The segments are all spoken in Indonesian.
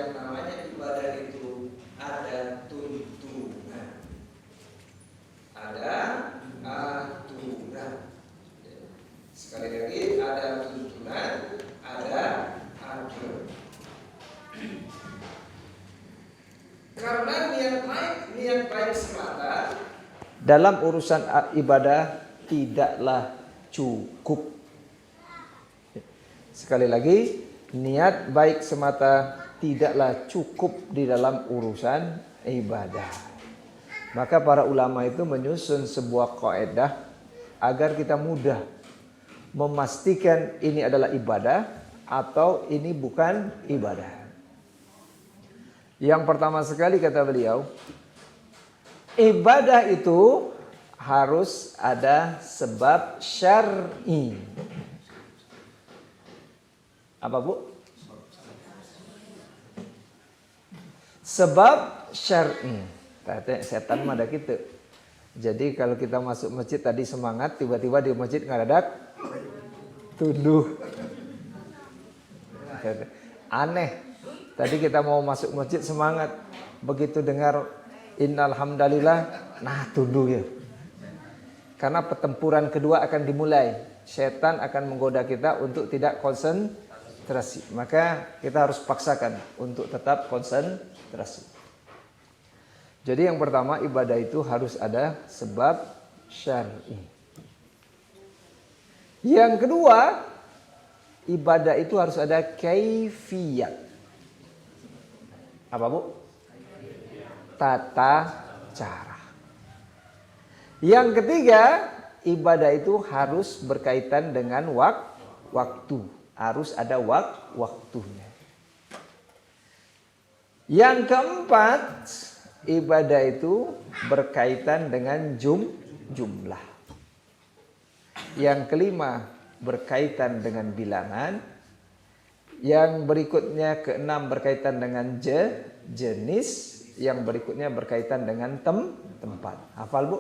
yang namanya ibadah itu ada tuntunan, ada aturan. Sekali lagi, ada tuntunan, ada aturan. Karena niat baik semata dalam urusan ibadah tidaklah cukup. Sekali lagi, niat baik semata tidaklah cukup di dalam urusan ibadah. Maka para ulama itu menyusun sebuah kaidah agar kita mudah memastikan ini adalah ibadah atau ini bukan ibadah. Yang pertama sekali kata beliau, ibadah itu harus ada sebab syar'i. Apa Bu? Sebab syar'i. Setan mah ada gitu. Jadi kalau kita masuk masjid tadi semangat, tiba-tiba di masjid ngadadak tunduh. Aneh. Tadi kita mau masuk masjid semangat, begitu dengar innal hamdalillah, nah tunduh ya. Karena pertempuran kedua akan dimulai. Setan akan menggoda kita untuk tidak konsentrasi. Maka kita harus paksakan untuk tetap konsentrasi. Jadi yang pertama, ibadah itu harus ada sebab syar'i. Yang kedua, ibadah itu harus ada kaifiyat. Apa Bu? Tata cara. Yang ketiga, ibadah itu harus berkaitan dengan waktu. Harus ada waktunya. Yang keempat, ibadah itu berkaitan dengan jumlah. Yang kelima, berkaitan dengan bilangan. Yang berikutnya keenam berkaitan dengan jenis. Yang berikutnya berkaitan dengan tempat. Hafal Bu?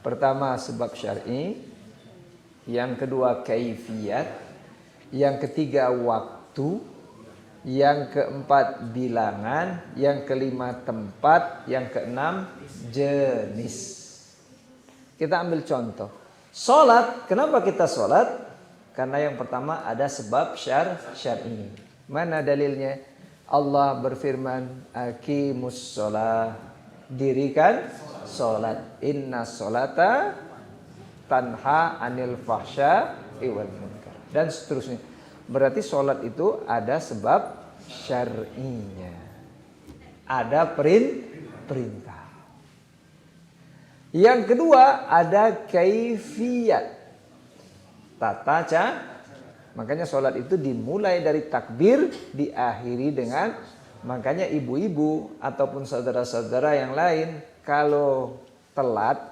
Pertama sebab syar'i, yang kedua kaifiyat, yang ketiga waktu, yang keempat bilangan, yang kelima tempat, yang keenam jenis. Kita ambil contoh. Salat, kenapa kita salat? Karena yang pertama ada sebab syar'i. Mana dalilnya? Allah berfirman, aqimus shalah, dirikan salat. Inna sholata tanha anil fahsya'i wal munkar. Dan seterusnya. Berarti salat itu ada sebab syar'inya. Ada perintah. Yang kedua ada kaifiyat. Tata cara. Makanya sholat itu dimulai dari takbir, diakhiri dengan, makanya ibu-ibu ataupun saudara-saudara yang lain kalau telat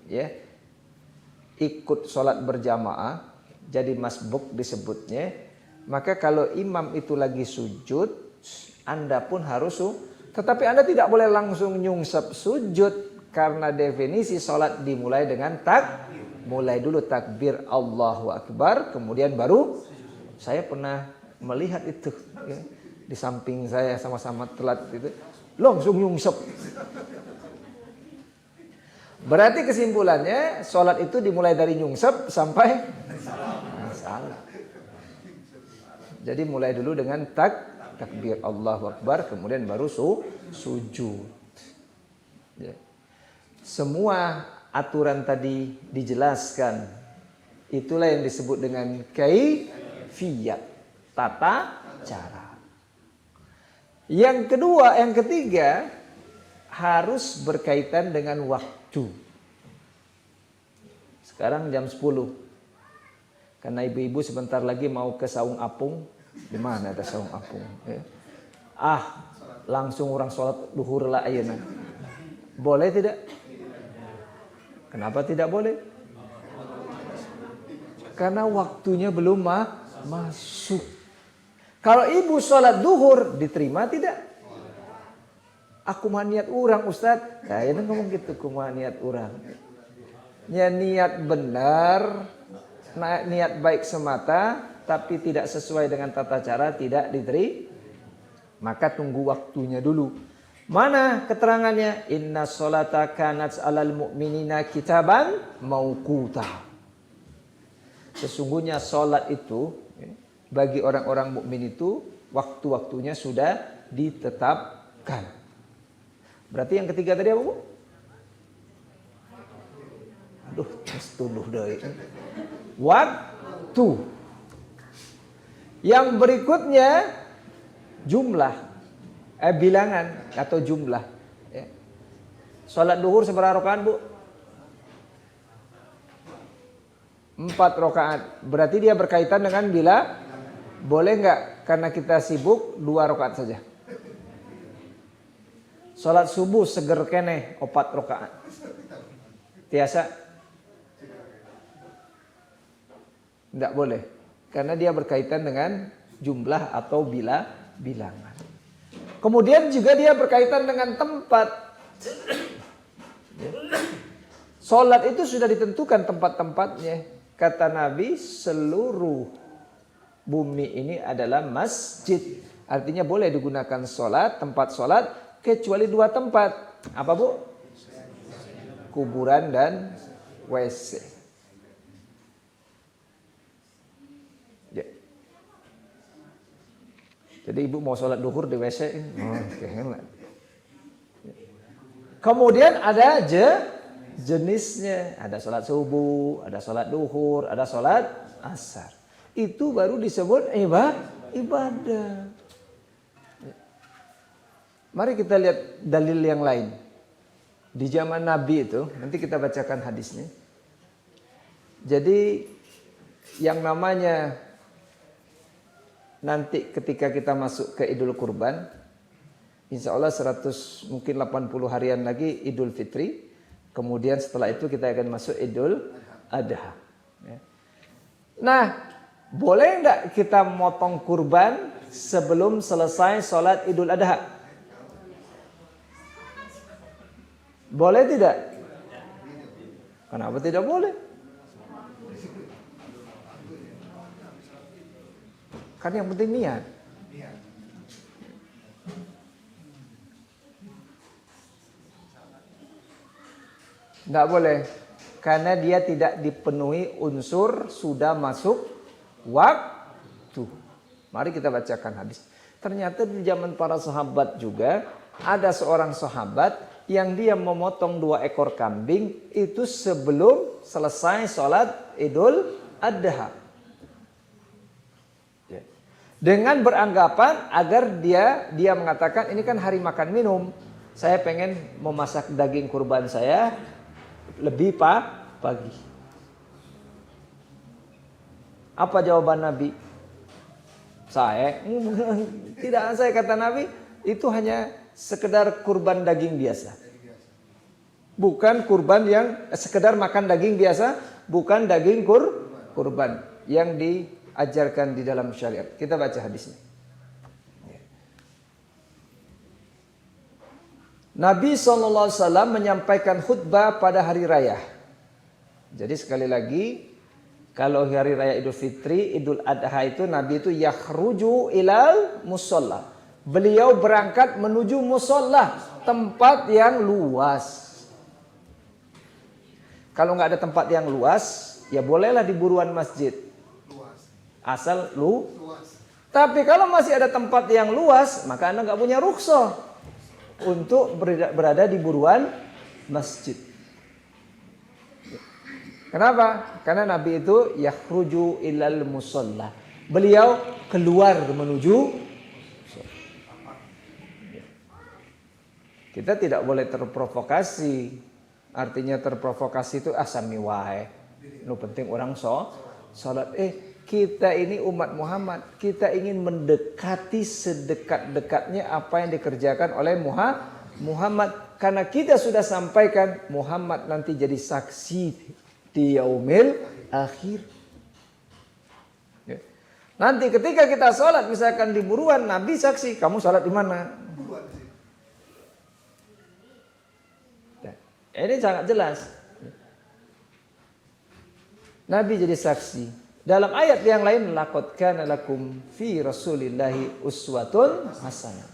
ya ikut sholat berjamaah, jadi masbuk disebutnya, maka kalau imam itu lagi sujud, Anda pun harus tetapi Anda tidak boleh langsung nyungsep sujud. Karena definisi sholat dimulai dengan mulai dulu takbir Allahu Akbar, kemudian baru saya pernah melihat itu ya, di samping saya sama-sama telat itu langsung nyungsep. Berarti kesimpulannya sholat itu dimulai dari nyungsep sampai salah. Jadi mulai dulu dengan takbir Allahu Akbar, kemudian baru sujud. Ya. Semua aturan tadi dijelaskan. Itulah yang disebut dengan kaifiyat, tata cara. Yang kedua, yang ketiga harus berkaitan dengan waktu. Sekarang jam 10. Karena ibu-ibu sebentar lagi mau ke saung apung. Di mana ada saung apung? Ya. Langsung orang sholat duhur lah ayeuna. Boleh tidak? Kenapa tidak boleh? Karena waktunya belum masuk. Kalau ibu sholat duhur diterima tidak? Aku mah niat urang Ustaz. Saya ngomong gitu, aku mah niat urang. Ya niat benar, niat baik semata tapi tidak sesuai dengan tata cara tidak diterima. Maka tunggu waktunya dulu. Mana keterangannya? Inna sholata kanat 'alal mu'minina kitaban mauquta. Sesungguhnya sholat itu bagi orang-orang mukmin itu waktu-waktunya sudah ditetapkan. Berarti yang ketiga tadi apa, Bu? Aduh, tuluh deh. Waktu. Yang berikutnya jumlah, bilangan atau jumlah. Ya. Salat duhur seberapa rakaat, Bu? 4 rakaat. Berarti dia berkaitan dengan bila boleh nggak karena kita sibuk 2 rakaat saja. Salat subuh seger kene 4 rakaat. Tiasa? Tidak boleh. Karena dia berkaitan dengan jumlah atau bilangan. Kemudian juga dia berkaitan dengan tempat. Salat itu sudah ditentukan tempat-tempatnya. Kata Nabi, seluruh bumi ini adalah masjid. Artinya boleh digunakan salat, tempat salat kecuali 2 tempat. Apa, Bu? Kuburan dan WC. Ya. Jadi ibu mau sholat duhur di WC. Kemudian ada jenisnya. Ada sholat subuh, ada sholat duhur, ada sholat asar. Itu baru disebut ibadah. Mari kita lihat dalil yang lain. Di zaman Nabi itu, nanti kita bacakan hadisnya. Jadi yang namanya nanti ketika kita masuk ke Idul Kurban, insya Allah 100 mungkin 80 harian lagi Idul Fitri. Kemudian setelah itu kita akan masuk Idul Adha. Nah, boleh enggak kita motong kurban sebelum selesai sholat Idul Adha? Boleh tidak? Kenapa tidak boleh? Kan yang penting niat. Tidak boleh. Karena dia tidak dipenuhi unsur sudah masuk waktu. Mari kita bacakan hadis. Ternyata di zaman para sahabat juga ada seorang sahabat yang dia memotong 2 ekor kambing itu sebelum selesai sholat Idul Adha. Dengan beranggapan agar dia mengatakan ini kan hari makan minum. Saya pengen memasak daging kurban saya lebih pagi. Apa jawaban Nabi? Saya kata Nabi, itu hanya sekedar kurban daging biasa. Bukan kurban yang sekedar makan daging biasa, bukan daging kurban yang diajarkan di dalam syariat. Kita baca hadisnya. Nabi SAW menyampaikan khutbah pada hari raya. Jadi sekali lagi, kalau hari raya Idul Fitri, Idul Adha itu Nabi itu yakhruju ilal musalla. Beliau berangkat menuju musalla, tempat yang luas. Kalau nggak ada tempat yang luas, ya bolehlah di buruan masjid. Asal luas. Tapi kalau masih ada tempat yang luas, maka Anda nggak punya rukhsah untuk berada di buruan masjid. Kenapa? Karena Nabi itu yakhruju ilal musalla. Beliau keluar menuju. Kita tidak boleh terprovokasi. Artinya terprovokasi itu asami wae. Nu penting orang salat. Kita ini umat Muhammad. Kita ingin mendekati sedekat-dekatnya apa yang dikerjakan oleh Muhammad. Karena kita sudah sampaikan Muhammad nanti jadi saksi di yaumil akhir. Nanti ketika kita sholat misalkan di buruan, Nabi saksi, kamu sholat di mana? Ini sangat jelas. Nabi jadi saksi. Dalam ayat yang lain, laqad kana lakum fi Rasulillahi uswatun hasanah.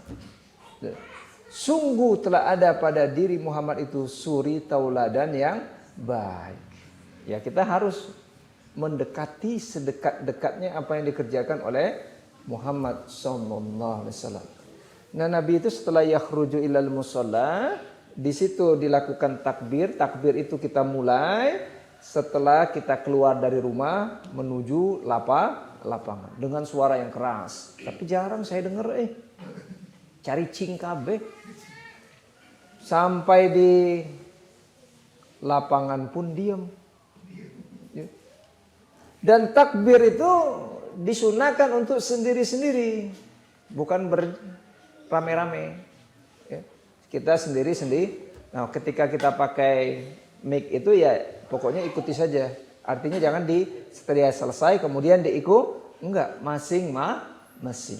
Sungguh telah ada pada diri Muhammad itu suri tauladan yang baik. Ya, kita harus mendekati sedekat-dekatnya apa yang dikerjakan oleh Muhammad sallallahu alaihi wasallam. Nah, Nabi itu setelah yakhruju ilal musalla, di situ dilakukan takbir. Takbir itu kita mulai setelah kita keluar dari rumah menuju lapangan dengan suara yang keras. Tapi jarang saya dengar cari cingkabe. Sampai di lapangan pun diam. Dan takbir itu disunahkan untuk sendiri-sendiri, bukan berame-rame. Ya. Kita sendiri-sendiri. Nah, ketika kita pakai mic itu ya pokoknya ikuti saja. Artinya jangan setelah selesai kemudian enggak, masing-masing.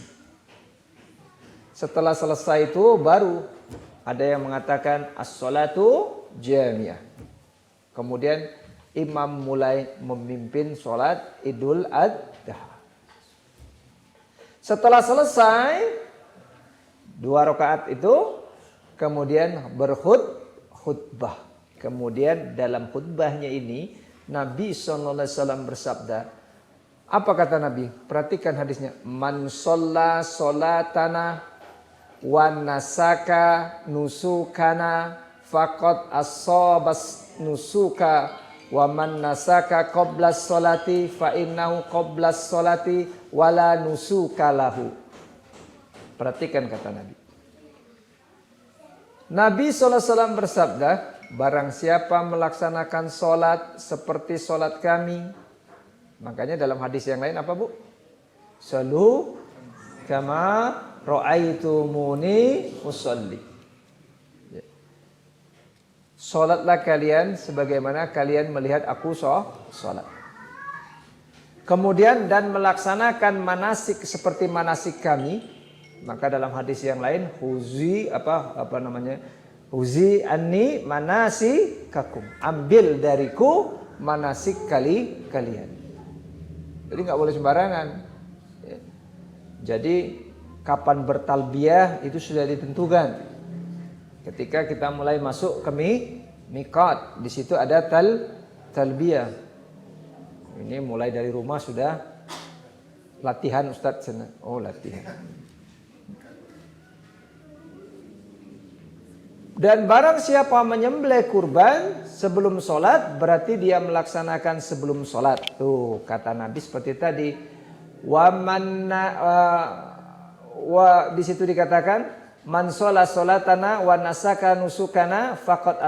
Setelah selesai itu baru ada yang mengatakan as-salatu jami'ah. Kemudian imam mulai memimpin sholat Idul Adha. Setelah selesai 2 rakaat itu kemudian berkhutbah. Kemudian dalam khutbahnya ini Nabi SAW bersabda. Apa kata Nabi? Perhatikan hadisnya. Man sholla sholatana wa nasaka nusukana faqad asabas nusuka wa man nasaka qablas sholati fa innahu qablas sholati wala nusuka lahu. Perhatikan kata Nabi. Nabi SAW bersabda, barang siapa melaksanakan sholat seperti sholat kami. Makanya dalam hadis yang lain apa bu? Sallu kama ra'aitumuni usolli. Sholatlah kalian sebagaimana kalian melihat aku sholat. Kemudian dan melaksanakan manasik seperti manasik kami. Maka dalam hadis yang lain huzi Huzi anni manasikakum. Ambil dariku manasik kalian. Jadi nggak boleh sembarangan. Jadi kapan bertalbiyah itu sudah ditentukan. Ketika kita mulai masuk ke miqat, di situ ada talbiyah. Ini mulai dari rumah sudah latihan Ustadz sana. Oh, latihan. Dan barang siapa menyembelih kurban sebelum sholat, berarti dia melaksanakan sebelum sholat. Tuh kata Nabi seperti tadi. Di situ dikatakan man sholat sholatana wa nasaka nusukana faqad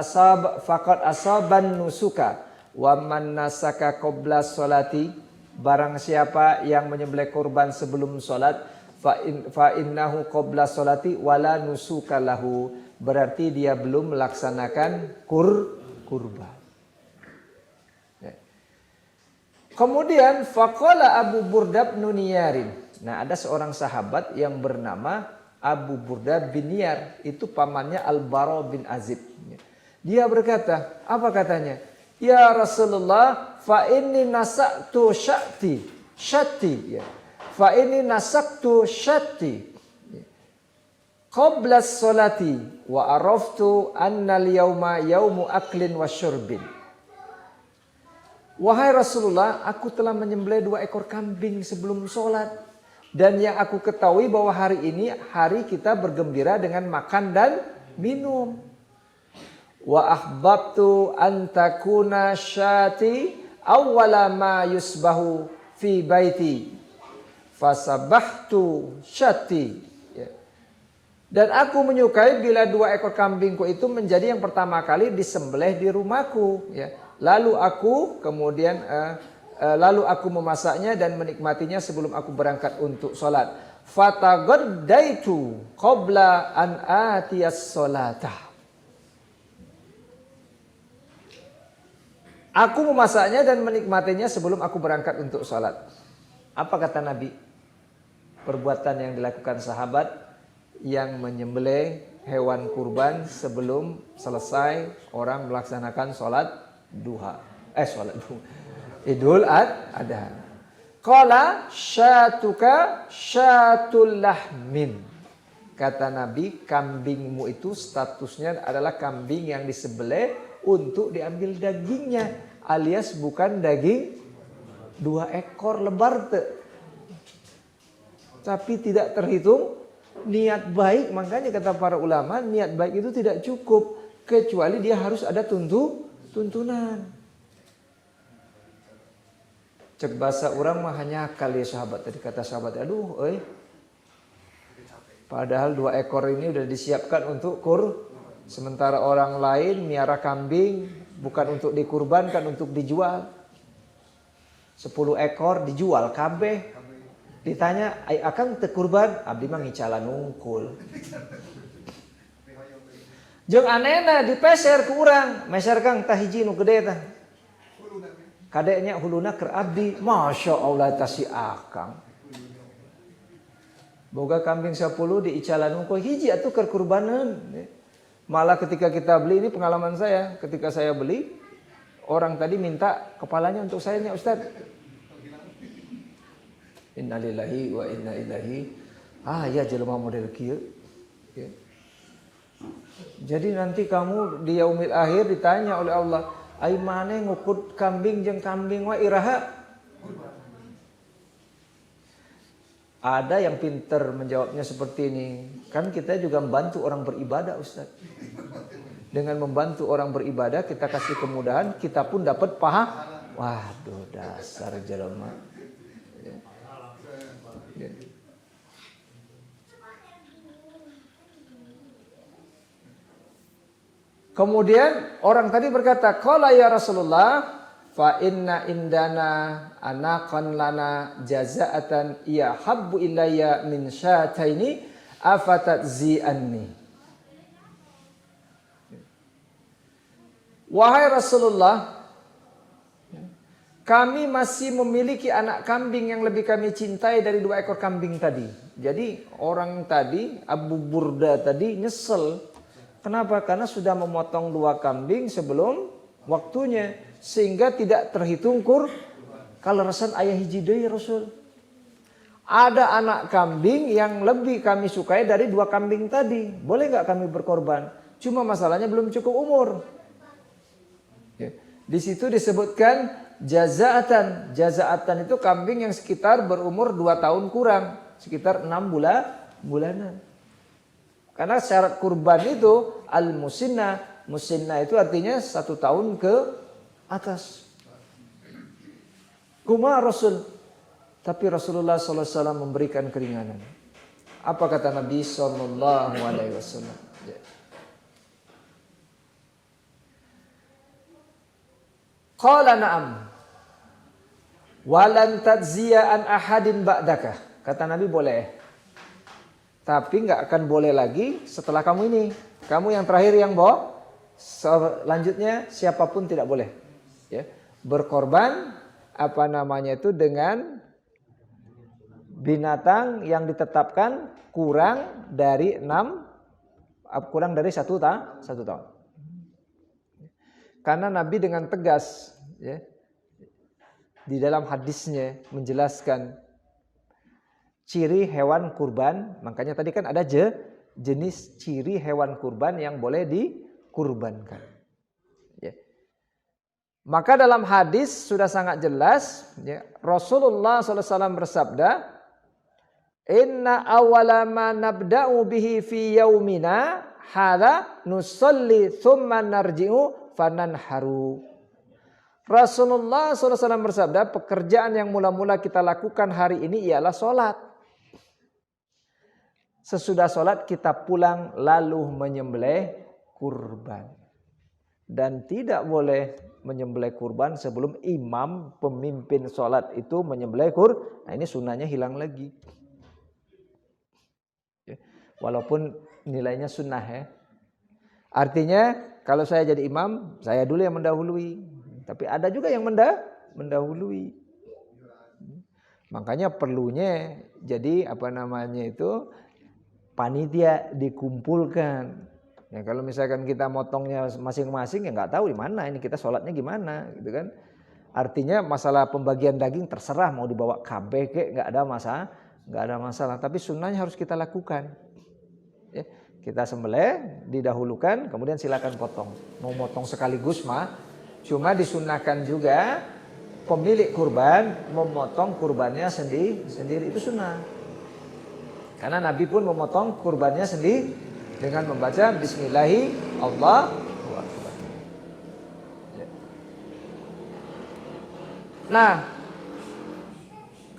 asaban nusuka wa man nasaka qabla sholati. Barang siapa yang menyembelih kurban sebelum sholat, fa innahu qabla sholati wala nusuka lahu. Berarti dia belum melaksanakan kurban. Kemudian faqala Abu Burdah bin Niyarin. Nah, ada seorang sahabat yang bernama Abu Burdah bin Niyar, itu pamannya Al-Bara bin Azib. Dia berkata, apa katanya? Ya Rasulullah, fa inni nasaktu syatti. Fa inni nasaktu syatti. Qablas sholati wa araftu annal yauma yaumu aklin wa syurbin. Wahai Rasulullah, aku telah menyembelih 2 ekor kambing sebelum sholat. Dan yang aku ketahui bahwa hari ini hari kita bergembira dengan makan dan minum. Wa ahbabtu an takuna syati awwala ma yusbahu fi baiti. Fasabahtu syati. Dan aku menyukai bila 2 ekor kambingku itu menjadi yang pertama kali disembelih di rumahku. Ya. Lalu aku memasaknya dan menikmatinya sebelum aku berangkat untuk sholat. Fatagaddaitu qabla an atiyas sholatah. Aku memasaknya dan menikmatinya sebelum aku berangkat untuk sholat. Apa kata Nabi? Perbuatan yang dilakukan sahabat yang menyembelih hewan kurban sebelum selesai orang melaksanakan sholat duha. Idul Adha. Qala syatuka syatul lahmin. Kata Nabi, kambingmu itu statusnya adalah kambing yang disembelih untuk diambil dagingnya, alias bukan daging 2 ekor lebar tapi tidak terhitung niat baik. Makanya kata para ulama, niat baik itu tidak cukup, kecuali dia harus ada tuntunan. Cek bahasa orang mah hanya kali sahabat, tadi kata sahabat, aduh padahal 2 ekor ini udah disiapkan untuk sementara orang lain miara kambing bukan untuk dikurbankan, untuk dijual. 10 ekor dijual kabeh. Ditanya, "Ai akang teu kurban?" Abdi mah ngicalan nungkul. Jeung anehna dipeser ku urang, "Meser Kang tah hiji nu gede tah." Kadeknya huluna keur abdi. Masya Allah tah si akang. Boga kambing 10 diicalan nungkul hiji atuh keur kurbaneun. Malah ketika kita beli, ini pengalaman saya, ketika saya beli, orang tadi minta kepalanya untuk saya nih Ustaz. Innalillahi wa inna ilaihi. Ya jelema model kieu. Jadi nanti kamu di yaumil akhir ditanya oleh Allah, ai maneh ngukut kambing jeung kambing wa iraha? Ada yang pinter menjawabnya seperti ini. Kan kita juga membantu orang beribadah Ustaz. Dengan membantu orang beribadah kita kasih kemudahan, kita pun dapat paha. Waduh dasar jelema. Kemudian orang tadi berkata, "Qala ya Rasulullah, fa inna indana anaqan lana jazaatan ya habbu ilayya min syataini afatazzi'anni." Wahai Rasulullah, kami masih memiliki anak kambing yang lebih kami cintai dari 2 ekor kambing tadi. Jadi orang tadi, Abu Burda tadi nyesel. Kenapa? Karena sudah memotong 2 kambing sebelum waktunya, sehingga tidak terhitung kalau resan ayah hiji deui Rasul. Ada anak kambing yang lebih kami sukai dari 2 kambing tadi. Boleh nggak kami berkorban? Cuma masalahnya belum cukup umur. Di situ disebutkan jazaatan. Jazaatan itu kambing yang sekitar berumur 2 tahun kurang, sekitar 6 bulanan. Karena syarat kurban itu al-musinna. Musinna itu artinya 1 tahun ke atas. Kuma Rasul. Tapi Rasulullah SAW memberikan keringanan. Apa kata Nabi SAW? Qala na'am. Walan tadzia an ahadin ba'daka. Kata Nabi boleh. Tapi nggak akan boleh lagi setelah kamu ini. Kamu yang terakhir yang bawa. Selanjutnya siapapun tidak boleh. Ya. Berkorban dengan binatang yang ditetapkan kurang dari 1 tahun. Karena Nabi dengan tegas ya, di dalam hadisnya menjelaskan ciri hewan kurban. Makanya tadi kan ada jenis ciri hewan kurban yang boleh dikurbankan. Ya. Maka dalam hadis sudah sangat jelas ya, Rasulullah SAW bersabda, "Inna awwala ma nabda'u bihi fi yaumina hadza nusalli tsumma narji'u fananharu." Rasulullah SAW bersabda, pekerjaan yang mula-mula kita lakukan hari ini ialah sholat. Sesudah sholat kita pulang lalu menyembelih kurban. Dan tidak boleh menyembelih kurban sebelum imam pemimpin sholat itu menyembelih kurban. Nah ini sunnahnya hilang lagi. Walaupun nilainya sunnah ya. Artinya kalau saya jadi imam, saya dulu yang mendahului. Tapi ada juga yang mendahului. Makanya perlunya jadi panitia dikumpulkan. Ya, kalau misalkan kita motongnya masing-masing ya nggak tahu di mana ini kita sholatnya gimana gitu kan. Artinya masalah pembagian daging terserah mau dibawa KB kek, nggak ada masalah. Tapi sunnahnya harus kita lakukan. Ya, kita sembelih, didahulukan, kemudian silakan potong. Mau potong sekaligus mah, cuma disunnahkan juga pemilik kurban memotong kurbannya sendiri itu sunnah. Karena Nabi pun memotong kurbannya sendiri dengan membaca Bismillahi Allahu Akbar. Nah,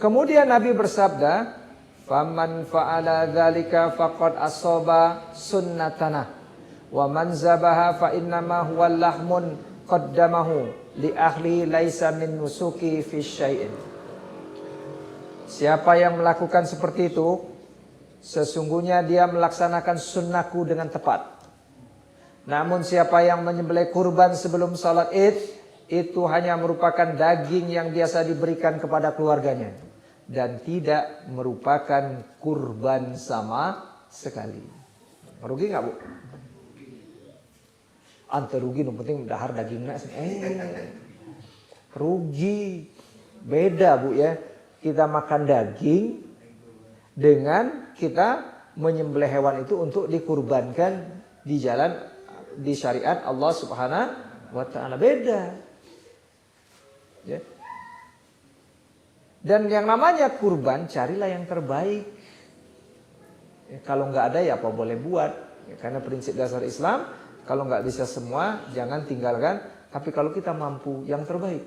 kemudian Nabi bersabda, "Faman fa'ala dzalika faqad asaba sunnatana wa man zabaha fa innama huwa lahmun qaddamahu li ahli laisa min nusuki fi syai'in." Siapa yang melakukan seperti itu, sesungguhnya dia melaksanakan sunnahku dengan tepat. Namun siapa yang menyembelih kurban sebelum salat Id, itu hanya merupakan daging yang biasa diberikan kepada keluarganya dan tidak merupakan kurban sama sekali. Rugi nggak, Bu? Ante rugi, yang penting dahar dagingnya. Rugi. Beda, Bu ya. Kita makan daging dengan kita menyembelih hewan itu untuk dikurbankan di jalan di syariat Allah Subhanahu wa taala. Beda. Ya. Dan yang namanya kurban, carilah yang terbaik. Ya, kalau nggak ada ya apa boleh buat. Ya, karena prinsip dasar Islam, kalau nggak bisa semua, jangan tinggalkan. Tapi kalau kita mampu, yang terbaik.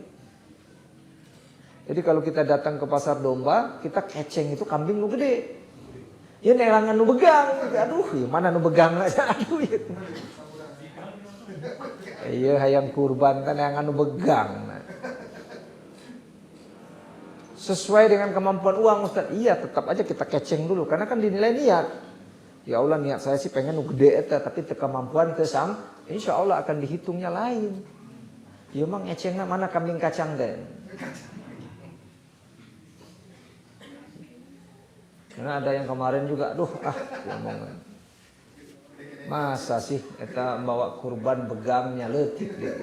Jadi kalau kita datang ke pasar domba, kita keceng itu kambing nu gede. Ya nelangan nu begang. Aduh, ya mana nu begang aja. Aduh, ya. Iya, hayang kurban kan yang anu begang. Sesuai dengan kemampuan uang, Ustaz. Iya, tetap aja kita keceng dulu. Karena kan dinilai niat. Ya Allah, niat saya sih pengen gede eta, tapi kemampuan kesam, insya Allah akan dihitungnya lain. Ya emang ecengna mana kambing kacang deh. Karena ada yang kemarin juga, ngomong. Masa sih eta bawa kurban begangnya letik deh.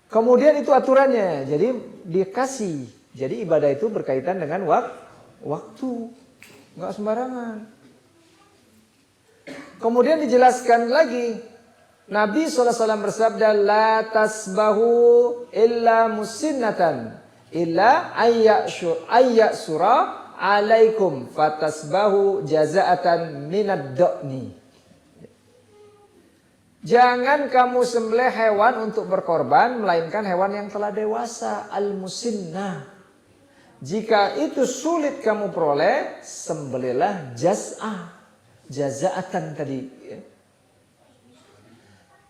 Kemudian itu aturannya, jadi dikasih. Jadi ibadah itu berkaitan dengan waktu, nggak sembarangan. Kemudian dijelaskan lagi, Nabi SAW bersabda, la tasbahu illa musinnatan, illa ayyasura alaikum fatasbahu jaza'atan minad do'ni. Jangan kamu sembelih hewan untuk berkorban, melainkan hewan yang telah dewasa, al-musinnah. Jika itu sulit kamu peroleh, sembelihlah jaza'atan tadi.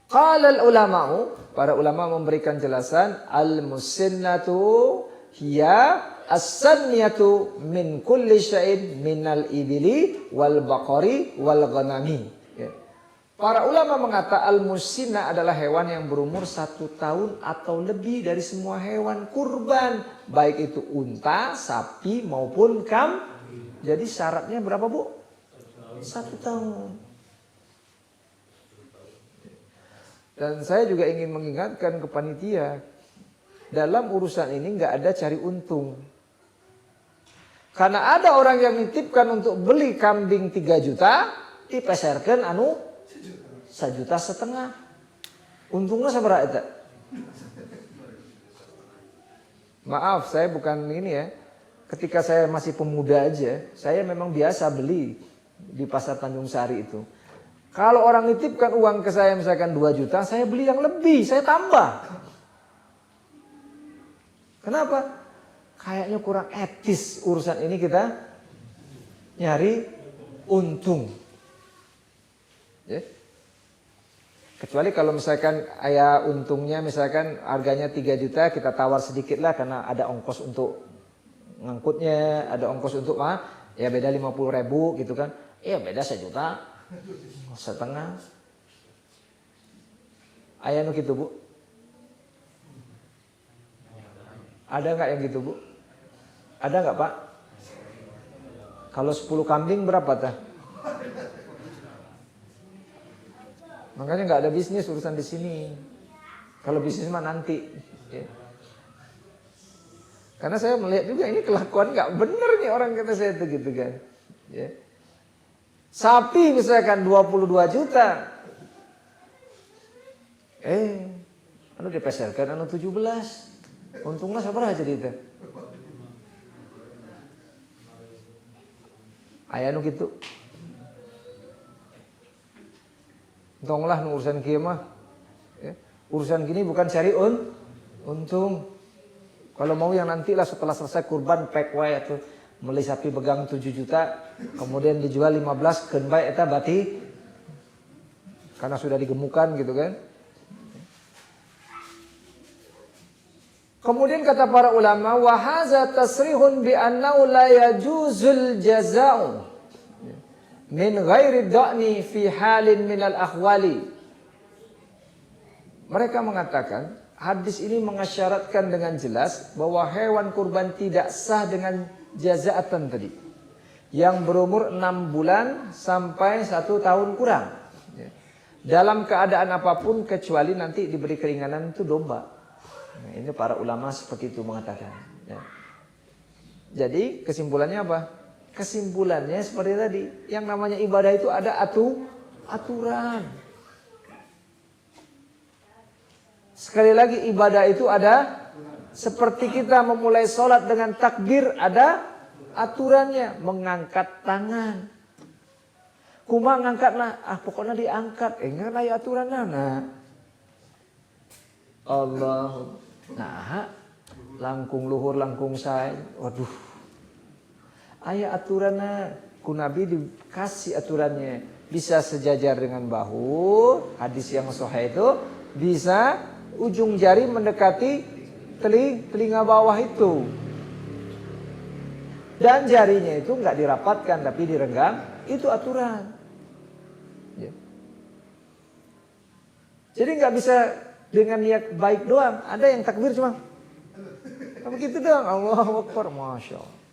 Qala al-ulama'u, para ulama memberikan jelasan, al-musinnatu hiya as-sanniyatu min kulli syai'in minal ibili wal baqari wal ghanami. Para ulama mengatakan al-musinnah adalah hewan yang berumur 1 tahun atau lebih dari semua hewan kurban. Baik itu unta, sapi maupun kambing. Jadi syaratnya berapa, Bu? 1 tahun. Dan saya juga ingin mengingatkan ke panitia, dalam urusan ini nggak ada cari untung. Karena ada orang yang nitipkan untuk beli kambing 3 juta, dipeserkan 1,5 juta. Untungnya seberapa itu? Maaf, saya bukan ini ya. Ketika saya masih pemuda aja, saya memang biasa beli di pasar Tanjung Sari itu. Kalau orang nitipkan uang ke saya misalkan 2 juta, saya beli yang lebih, saya tambah. Kenapa? Kayaknya kurang etis urusan ini kita nyari untung. Ya. Kecuali kalau misalkan untungnya misalkan harganya 3 juta, kita tawar sedikit lah karena ada ongkos untuk ngangkutnya, ada ongkos untuk ya beda 50.000 gitu kan. Iya beda 1,5 juta. Aya nu gitu, Bu? Ada nggak yang gitu, Bu? Ada nggak, Pak? Kalau 10 kambing berapa tah? Makanya nggak ada bisnis urusan di sini. Kalau bisnis mah nanti. Ya. Karena saya melihat juga ini kelakuan nggak bener nih orang kata saya itu gitu kan. Ya. Sapi misalkan 22 juta. Anu dipeserkan anu 17. Untunglah sabar aja itu. Aya nu gitu. Untunglah nu urusan kieu mah. Ya. Urusan gini bukan cari untung. Kalau mau yang nantilah setelah selesai kurban pek wae atuh beli sapi begang 7 juta, kemudian dijual 15 keun bae eta bati. Karena sudah digemukan gitu kan. Kemudian kata para ulama, wa hadza tasrihun bi annahu la yajuzul jaza'u min ghairi da'ni fi halin min al-ahwali. Mereka mengatakan hadis ini mengisyaratkan dengan jelas bahwa hewan kurban tidak sah dengan jazaatan tadi. Yang berumur 6 bulan sampai 1 tahun kurang. Dalam keadaan apapun kecuali nanti diberi keringanan itu domba. Nah, ini para ulama seperti itu mengatakan. Ya. Jadi kesimpulannya apa? Kesimpulannya seperti tadi. Yang namanya ibadah itu ada aturan. Sekali lagi ibadah itu ada seperti kita memulai sholat dengan takbir ada aturannya. Mengangkat tangan. Kuma ngangkat pokoknya diangkat. Enggak lah ya aturannya. Nah. Allah. Nah. Langkung luhur, langkung say. Waduh. Aya aturannya. Ku Nabi dikasih aturannya. Bisa sejajar dengan bahu. Hadis yang sahih itu. Bisa ujung jari mendekati telinga bawah itu. Dan jarinya itu nggak dirapatkan tapi direnggang. Itu aturan. Ya. Jadi nggak bisa dengan niat baik doang. Ada yang takbir cuma begitu doang. Allahu Akbar. Masya Allah.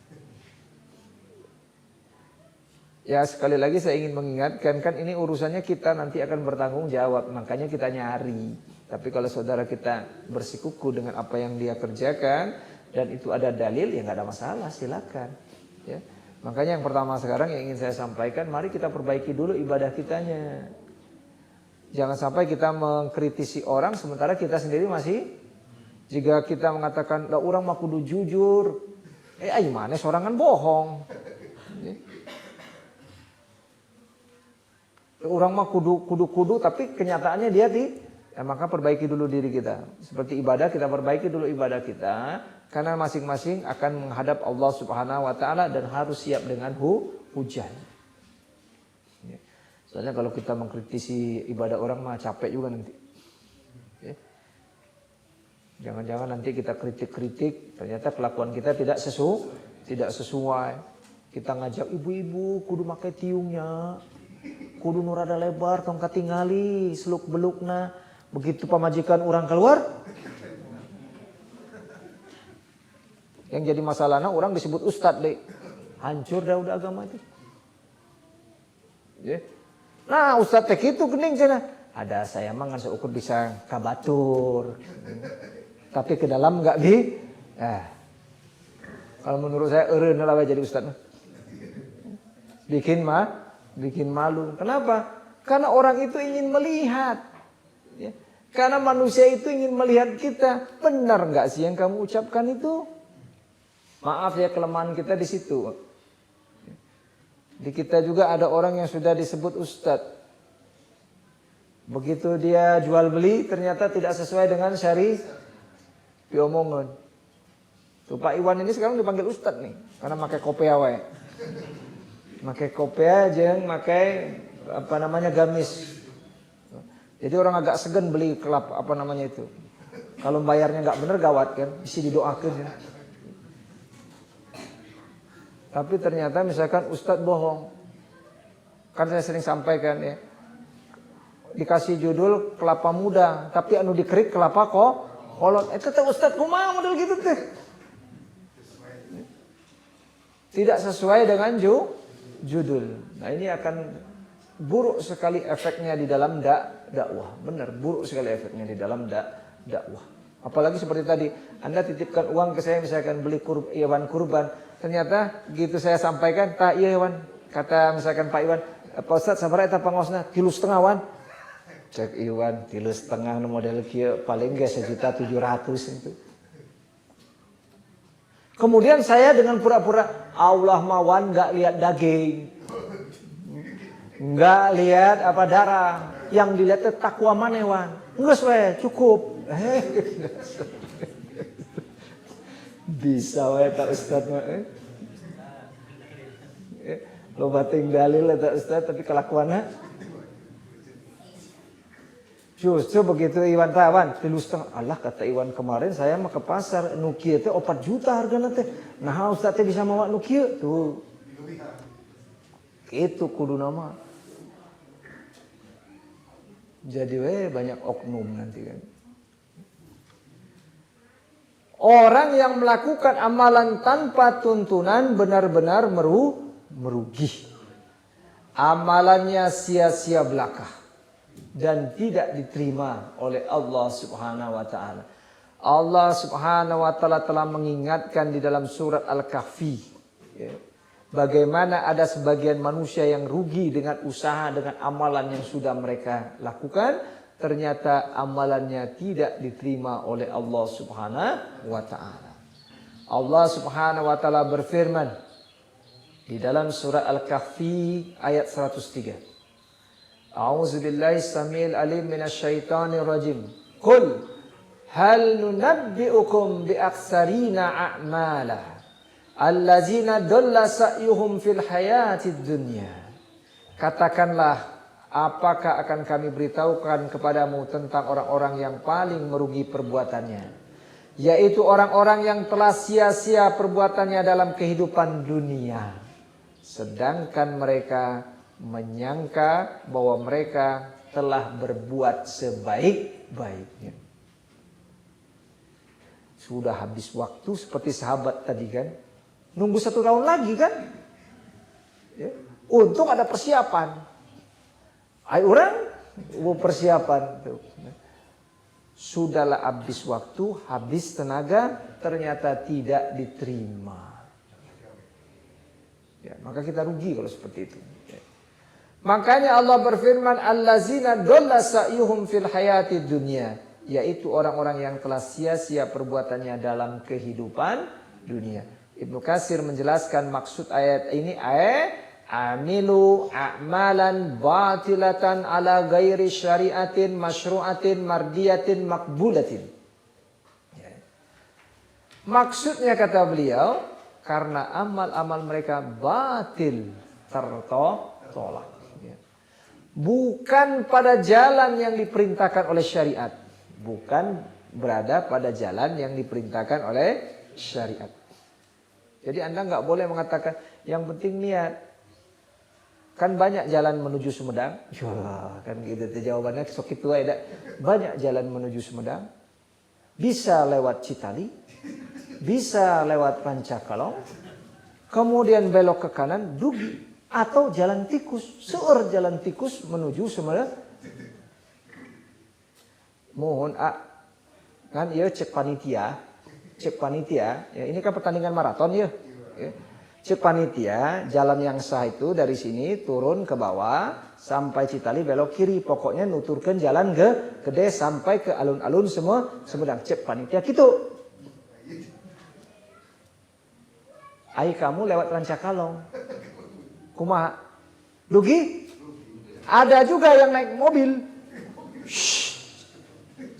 Ya sekali lagi saya ingin mengingatkan. Kan ini urusannya kita nanti akan bertanggung jawab. Makanya kita nyari. Tapi kalau saudara kita bersikuku dengan apa yang dia kerjakan. Dan itu ada dalil ya nggak ada masalah. Silakan. Ya. Makanya yang pertama sekarang yang ingin saya sampaikan. Mari kita perbaiki dulu ibadah kitanya. Jangan sampai kita mengkritisi orang sementara kita sendiri masih. Jika kita mengatakan, lah orang mah kudu jujur. Ayo mana sorangan bohong. Orang mah kudu tapi kenyataannya dia maka perbaiki dulu diri kita. Seperti ibadah kita perbaiki dulu ibadah kita. Karena masing-masing akan menghadap Allah Subhanahu Wa Taala dan harus siap dengan hujan. Soalnya kalau kita mengkritisi ibadah orang mah capek juga nanti. Jangan-jangan nanti kita kritik-kritik, ternyata kelakuan kita tidak sesuai. Kita ngajak ibu-ibu kudu pakai tiungnya, kudu nu rada lebar, tong katingali, seluk belukna. Begitu pamajikan orang keluar, yang jadi masalahnya orang disebut ustad deh, hancur dah udah agama itu. Nah ustad teh itu gening cina. Ada saya mah ngan seukur bisa kabatur. Tapi ke dalam enggak bi. Kalau menurut saya eureun lah jadi ustad. Bikin malu. Kenapa? Karena orang itu ingin melihat. Ya. Karena manusia itu ingin melihat kita. Benar enggak sih yang kamu ucapkan itu? Maaf ya kelemahan kita di situ. Di kita juga ada orang yang sudah disebut ustadz. Begitu dia jual beli ternyata tidak sesuai dengan syari diomongan. Tuh Pak Iwan ini sekarang dipanggil ustadz nih karena pakai kopea wae. Pakai kopea jeung pakai gamis. Jadi orang agak segan beli kelapa itu. Kalau bayarnya nggak bener gawat kan, isi didoakeun ya. Tapi ternyata misalkan ustadz bohong. Kan saya sering sampaikan ya. Dikasih judul kelapa muda, tapi anu dikerik kelapa kolot. Itu teh ustadz kumaha model gitu teh. Tidak sesuai dengan judul. Nah ini akan buruk sekali efeknya di dalam dakwah. Benar, buruk sekali efeknya di dalam dakwah. Apalagi seperti tadi, Anda titipkan uang ke saya misalkan beli hewan kurban, ternyata gitu saya sampaikan, tak iya hewan, kata misalkan Pak Iwan, Pak Ustadz sabar eta pangosna 1,5 wan. Cek Iwan 1,5 model kieu paling gak 1.700.000 itu. Kemudian saya dengan pura-pura Allah mawan nggak lihat daging, nggak lihat apa darah, yang dilihat itu takwa manewan. Enggak we, cukup. Bisa we tak Ustaz mah. Lo bating dalil tak Ustaz tapi kelakuannya. Justru begitu Iwan tawan 3,5. Allah kata Iwan kemarin saya mah ke pasar nukia teh 4 juta hargana teh. Nah Ustaz teh bisa mawa nukia tuh. Itu kudu nama. Jadi banyak oknum nanti kan. Orang yang melakukan amalan tanpa tuntunan benar-benar merugi. Amalannya sia-sia belaka. Dan tidak diterima oleh Allah Subhanahu wa taala. Allah Subhanahu wa taala telah mengingatkan di dalam surat Al-Kahfi, ya, bagaimana ada sebagian manusia yang rugi dengan usaha dengan amalan yang sudah mereka lakukan, ternyata amalannya tidak diterima oleh Allah Subhanahu wa taala. Allah Subhanahu wa taala berfirman di dalam surat Al-Kahfi ayat 103. A'udzu billahi samil alim minasyaitonir rajim. Qul hal nunabbi'ukum bi aksarina a'mala allazina dalla sa'yuhum fil hayatid dunya. Katakanlah, apakah akan kami beritahukan kepadamu tentang orang-orang yang paling merugi perbuatannya, yaitu orang-orang yang telah sia-sia perbuatannya dalam kehidupan dunia, sedangkan mereka menyangka bahwa mereka telah berbuat sebaik-baiknya. Sudah habis waktu seperti sahabat tadi kan. Nunggu 1 tahun lagi kan. Ya. Untung ada persiapan. Ayo orang persiapan. Sudahlah habis waktu, habis tenaga, ternyata tidak diterima. Ya, maka kita rugi kalau seperti itu. Makanya Allah berfirman allazina dalla sa'yuhum fil hayatid dunya, yaitu orang-orang yang telah sia-sia perbuatannya dalam kehidupan dunia. Ibnu Katsir menjelaskan maksud ayat ini amilu a'malan batilatan ala ghairi syariatin masyru'atin mardiyatin makbulatin. Maksudnya kata beliau karena amal-amal mereka batil, tertolak. Bukan pada jalan yang diperintahkan oleh syariat. Bukan berada pada jalan yang diperintahkan oleh syariat. Jadi Anda nggak boleh mengatakan yang penting niat. Kan banyak jalan menuju Sumedang. Ya, kan gitu jawabannya sok itu aja. Banyak jalan menuju Sumedang. Bisa lewat Citali. Bisa lewat Pancakalong. Kemudian belok ke kanan Dugi. Atau jalan tikus, seueur jalan tikus menuju Sumedang. Mohon kan ya cek panitia, ya ini kan pertandingan maraton ya. Cek panitia, jalan yang sah itu dari sini turun ke bawah sampai Citali belok kiri, pokoknya nuturkan jalan ke Gede sampai ke alun-alun semua Sumedang. Cek panitia gitu. Ai kamu lewat Rancakalong. Kumaha? Dugi? Ada juga yang naik mobil.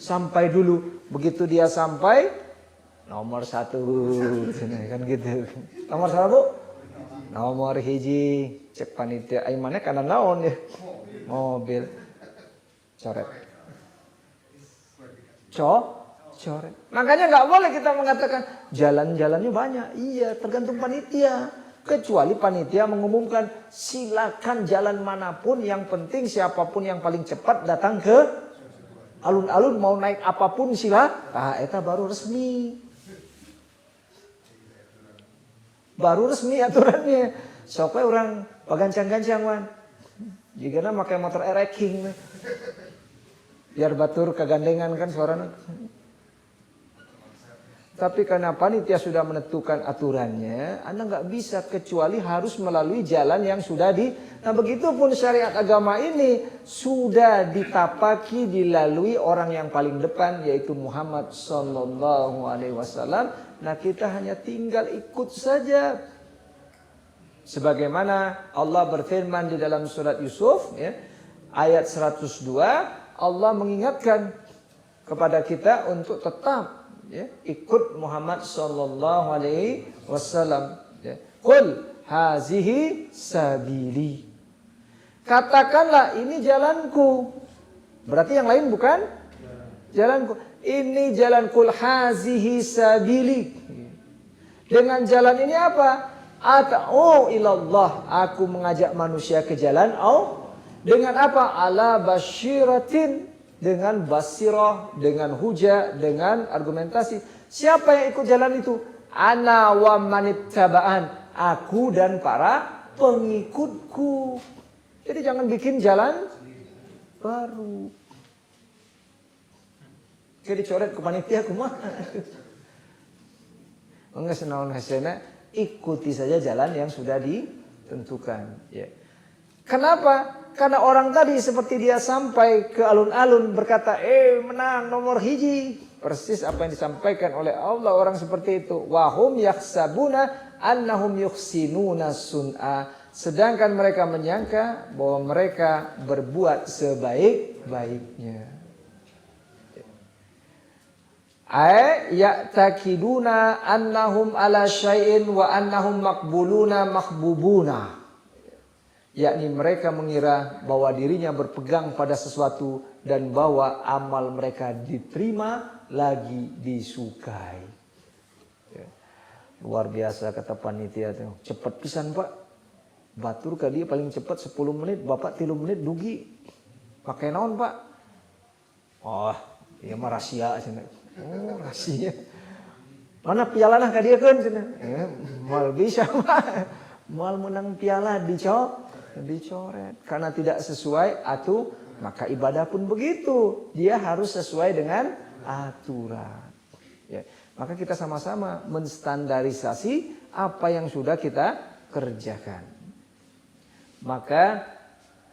Sampai dulu. Begitu dia sampai, nomor 1. Kan gitu. Nomor 1? Nomor hiji. Cek panitia. Ai mana kanan naon ya? Mobil. Coret. Coret. Makanya nggak boleh kita mengatakan jalan-jalannya banyak. Iya, tergantung panitia. Kecuali panitia mengumumkan silakan jalan manapun, yang penting siapapun yang paling cepat datang ke alun-alun, mau naik apapun silakan. Eta baru resmi. Baru resmi aturannya. Soknya orang pagancang-gancang wan. Jigana pakai motor ereking. Biar batur kegandengan kan suaranya. Tapi karena panitia sudah menentukan aturannya, Anda nggak bisa kecuali harus melalui jalan yang sudah Nah begitupun syariat agama ini sudah ditapaki dilalui orang yang paling depan yaitu Muhammad Sallallahu Alaihi Wasallam. Nah kita hanya tinggal ikut saja. Sebagaimana Allah berfirman di dalam surat Yusuf, ya, ayat 102, Allah mengingatkan kepada kita untuk tetap, ya, ikut Muhammad Sallallahu Alaihi Wasallam. Qul hazihi sabili. Katakanlah ini jalanku. Berarti yang lain bukan jalanku. Ini jalanku, hazihi sabili. Dengan jalan ini apa? Ata'u ilallah. Aku mengajak manusia ke jalan Allah. Dengan apa? Ala basyiratin. Dengan basirah, dengan hujah, dengan argumentasi. Siapa yang ikut jalan itu? Ana wa manittaba'an. Aku dan para pengikutku. Jadi jangan bikin jalan baru. Kayak dicoret ke panitia kumaha. Enggak senaon hasena, ikuti saja jalan yang sudah ditentukan, ya. Kenapa? Karena orang tadi seperti dia sampai ke alun-alun berkata, menang nomor hiji. Persis apa yang disampaikan oleh Allah orang seperti itu. Wahum yakhsabuna annahum yuhsinuna sun'a. Sedangkan mereka menyangka bahwa mereka berbuat sebaik-baiknya. Ya'takiduna annahum ala syai'in wa annahum maqbuluna mahbubuna. Yakni mereka mengira bahwa dirinya berpegang pada sesuatu dan bahwa amal mereka diterima lagi disukai. Ya. Luar biasa kata panitia itu. Cepat pisan Pak. Batur ke dia paling cepat 10 menit, Bapak 3 menit dugi. Pakai naon Pak? Oh, iya mah rahasia cenah. Oh, rahasia. Mana piala nah ka dia kan cenah. Mal bisa Pak. Mal menang piala dicoret karena tidak sesuai maka ibadah pun begitu, dia harus sesuai dengan aturan, ya. Maka kita sama-sama menstandarisasi apa yang sudah kita kerjakan. Maka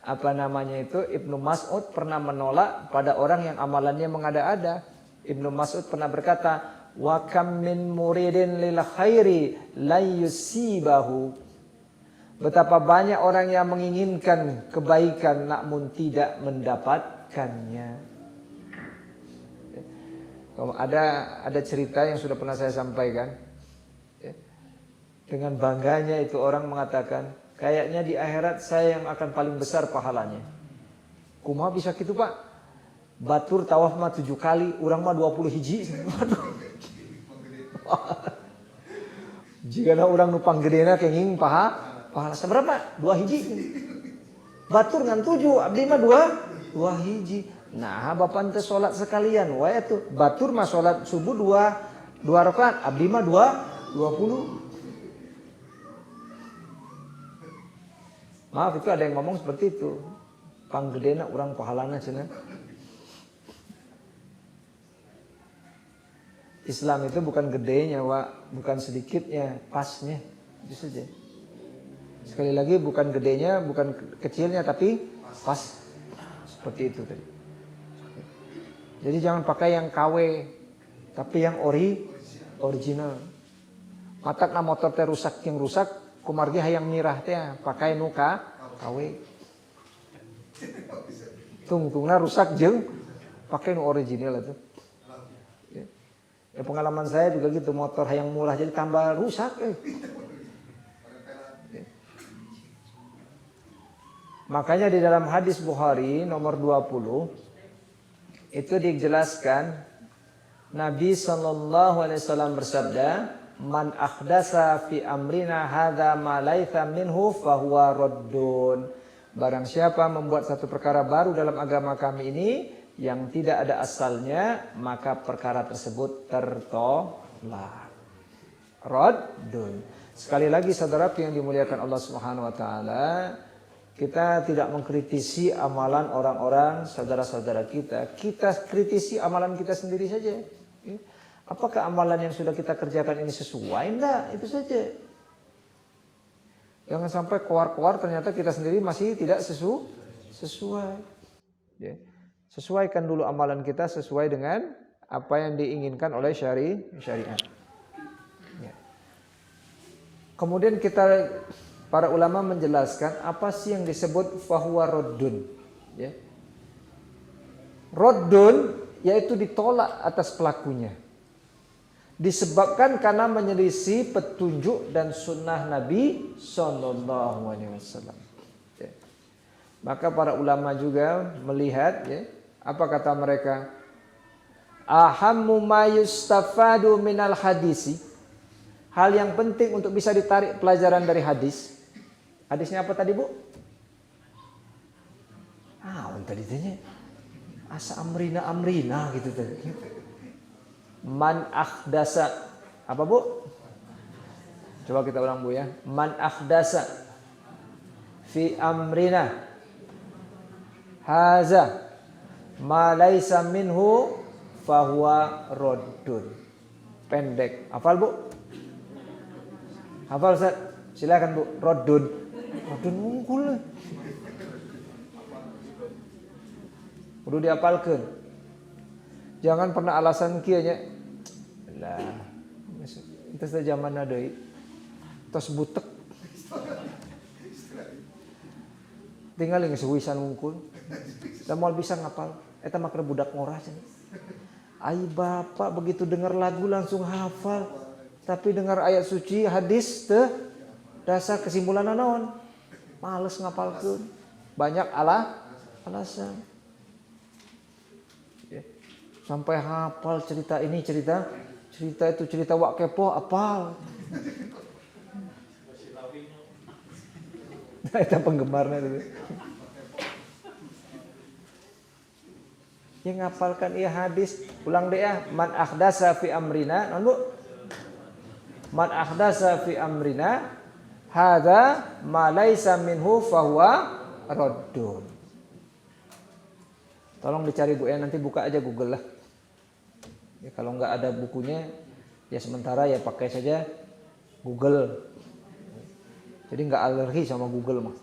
Ibnu Mas'ud pernah menolak pada orang yang amalannya mengada-ada. Ibnu Mas'ud pernah berkata, wa kam min muridin lil khairi la yusibahu. Betapa banyak orang yang menginginkan kebaikan namun tidak mendapatkannya. Ada cerita yang sudah pernah saya sampaikan. Dengan bangganya itu orang mengatakan, kayaknya di akhirat saya yang akan paling besar pahalanya. Kumaha bisa gitu Pak? Batur tawaf mah 7 kali, urang mah 20 hiji. Jika orang nupang gedena kenging pahala seberapa? 2 hiji. Batur ngan 7, abdi mah 2 hiji. Nah, bapak teh salat sekalian wae tuh. Batur mah salat subuh 2 rakaat, abdi mah 20. Maaf itu ada yang ngomong seperti itu. Panggedena urang pahalana cenah. Islam itu bukan gedenya, Wak, bukan sedikitnya, pasnya. Itu saja. Sekali lagi bukan gedenya, bukan kecilnya, tapi pas. Seperti itu tadi. Jadi jangan pakai yang KW, tapi yang original. Matakna motor teh rusak yang rusak, kumargi hayang mirah teh pakai nuka KW. Tungtungna rusak jeung pakai nu original itu. Ya, pengalaman saya juga gitu, motor hayang murah jadi tambah rusak. Makanya di dalam hadis Bukhari nomor 20 itu dijelaskan Nabi SAW bersabda, man akhdasa fi amrina hadza ma laitha minhu fahuwa raddun. Barang siapa membuat satu perkara baru dalam agama kami ini yang tidak ada asalnya, maka perkara tersebut tertolak. Raddun. Sekali lagi saudaraku yang dimuliakan Allah Subhanahu wa taala, kita tidak mengkritisi amalan orang-orang saudara-saudara kita. Kita kritisi amalan kita sendiri saja. Apakah amalan yang sudah kita kerjakan ini sesuai? Enggak, itu saja. Jangan sampai keluar-keluar ternyata kita sendiri masih tidak sesuai. Ya. Sesuaikan dulu amalan kita sesuai dengan apa yang diinginkan oleh syariat. Ya. Kemudian para ulama menjelaskan apa sih yang disebut fahuwa raddun. Ya. Raddun yaitu ditolak atas pelakunya. Disebabkan karena menyelisih petunjuk dan sunnah Nabi Sallallahu Alaihi Wasallam. Ya. Maka para ulama juga melihat, ya, apa kata mereka? Ahammu ma yustafadu minal hadisi. Hal yang penting untuk bisa ditarik pelajaran dari hadis. Hadisnya apa tadi, Bu? Tadi tanya. Asa amrina gitu tadi. Man akhdasa, apa Bu? Coba kita ulang Bu ya. Man akhdasa fi amrina haza ma laisa minhu fahuwa raddun. Pendek. Hafal Bu? Hafal Ustaz? Silakan Bu. Raddun. Raddun ngungkul. Kudu dihafalkeun. Jangan pernah alasan kieu nya. Lah, itu zaman deui. Tos butek. Tinggal geus wisan ngungkul. Da moal bisa ngapal. Eta mah keur budak ngorah cenah. Ai bapak begitu dengar lagu langsung hafal. Tapi dengar ayat suci hadis teu dasar kesimpulanna naon? Males ngapalkeun. Banyak alasan. Sampai hafal cerita ini, cerita itu, cerita wak kepo apal. Itu penggemarnya itu. Yang ngapalkan ia hadis, ulang deh ya. Man akhdasa fi amrina, non Bu? Man akhdasa fi amrina hadza ma laisa minhu fahuwa raddun. Tolong dicari Bu ya, nanti buka aja Google lah. Ya, kalau nggak ada bukunya, ya sementara ya pakai saja Google. Jadi nggak alergi sama Google mah.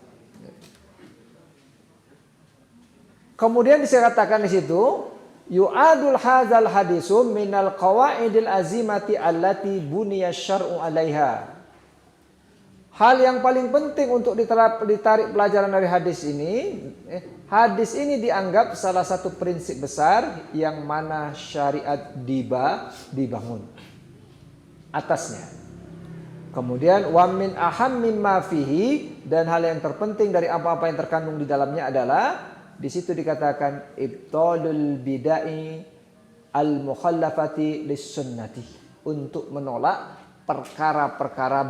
Kemudian dikatakan di situ, yu'adul hadzal hadisu minal qawaidil azimati allati buniya syar'u 'alaiha. Hal yang paling penting untuk ditarik pelajaran dari hadis ini dianggap salah satu prinsip besar yang mana syariat dibangun atasnya. Kemudian wa min ahammin ma fihi, dan hal yang terpenting dari apa-apa yang terkandung di dalamnya adalah di situ dikatakan ibtalul bidai al mukhallafati lis sunnati, untuk menolak perkara-perkara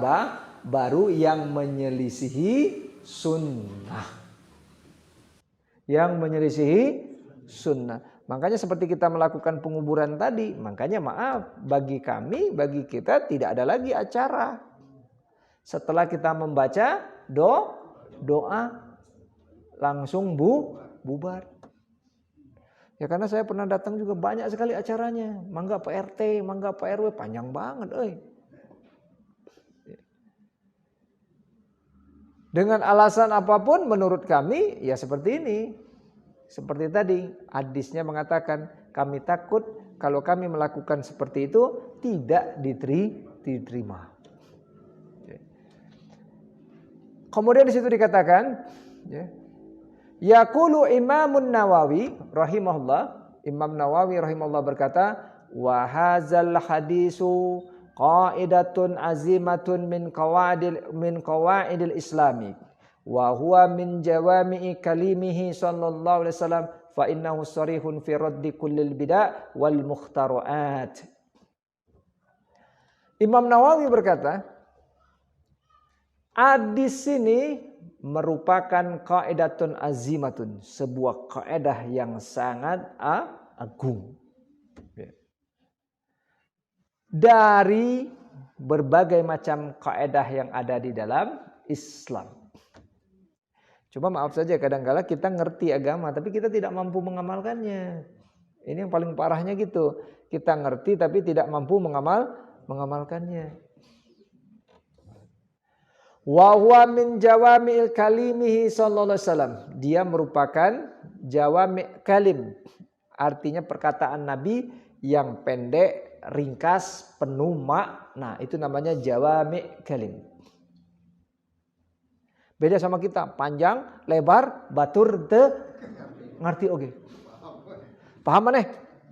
baru yang menyelisihi sunnah. Yang menyelisihi sunnah. Makanya seperti kita melakukan penguburan tadi, makanya maaf, bagi kita tidak ada lagi acara. Setelah kita membaca doa, langsung bubar. Ya karena saya pernah datang juga banyak sekali acaranya. Mangga Pak RT, mangga Pak RW, panjang banget Dengan alasan apapun menurut kami ya seperti ini. Seperti tadi hadisnya mengatakan kami takut kalau kami melakukan seperti itu tidak diterima. Kemudian di situ dikatakan yaqulu Imamun Nawawi rahimahullah, Imam Nawawi rahimahullah berkata wa hadzal hadisu qaidatun azimatun min qawaidil islami wa huwa min jawami'i kalimihi sallallahu alaihi wasallam fa innahu sarihun fi raddi kullil bid'ah wal mukhtara'at. Imam Nawawi berkata, hadis ini merupakan qaidatun azimatun, sebuah kaidah yang sangat agung. Dari berbagai macam kaidah yang ada di dalam Islam. Cuma maaf saja kadang-kala kita ngerti agama tapi kita tidak mampu mengamalkannya. Ini yang paling parahnya gitu. kita ngerti tapi tidak mampu mengamalkannya. Wa huwa min jawami'il kalimihi sallallahu alaihi wasallam. Dia merupakan jawami' kalim. Artinya perkataan Nabi yang pendek, ringkas, penuh makna. Itu namanya jawami' kalim. Beda sama kita, panjang, lebar, batur, ngerti oke. Paham maneh?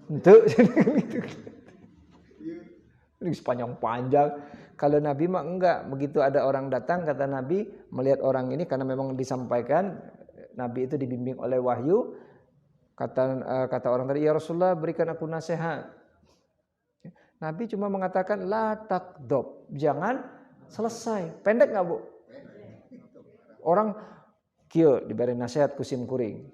Henteu. Ini panjang-panjang. Kalau Nabi mah enggak. Begitu ada orang datang, kata Nabi, melihat orang ini karena memang disampaikan, Nabi itu dibimbing oleh wahyu. Kata orang tadi, ya Rasulullah berikan aku nasihat. Nabi cuma mengatakan la takdob, jangan selesai. Pendek enggak Bu? Orang kieu diberi nasihat kusim kuring.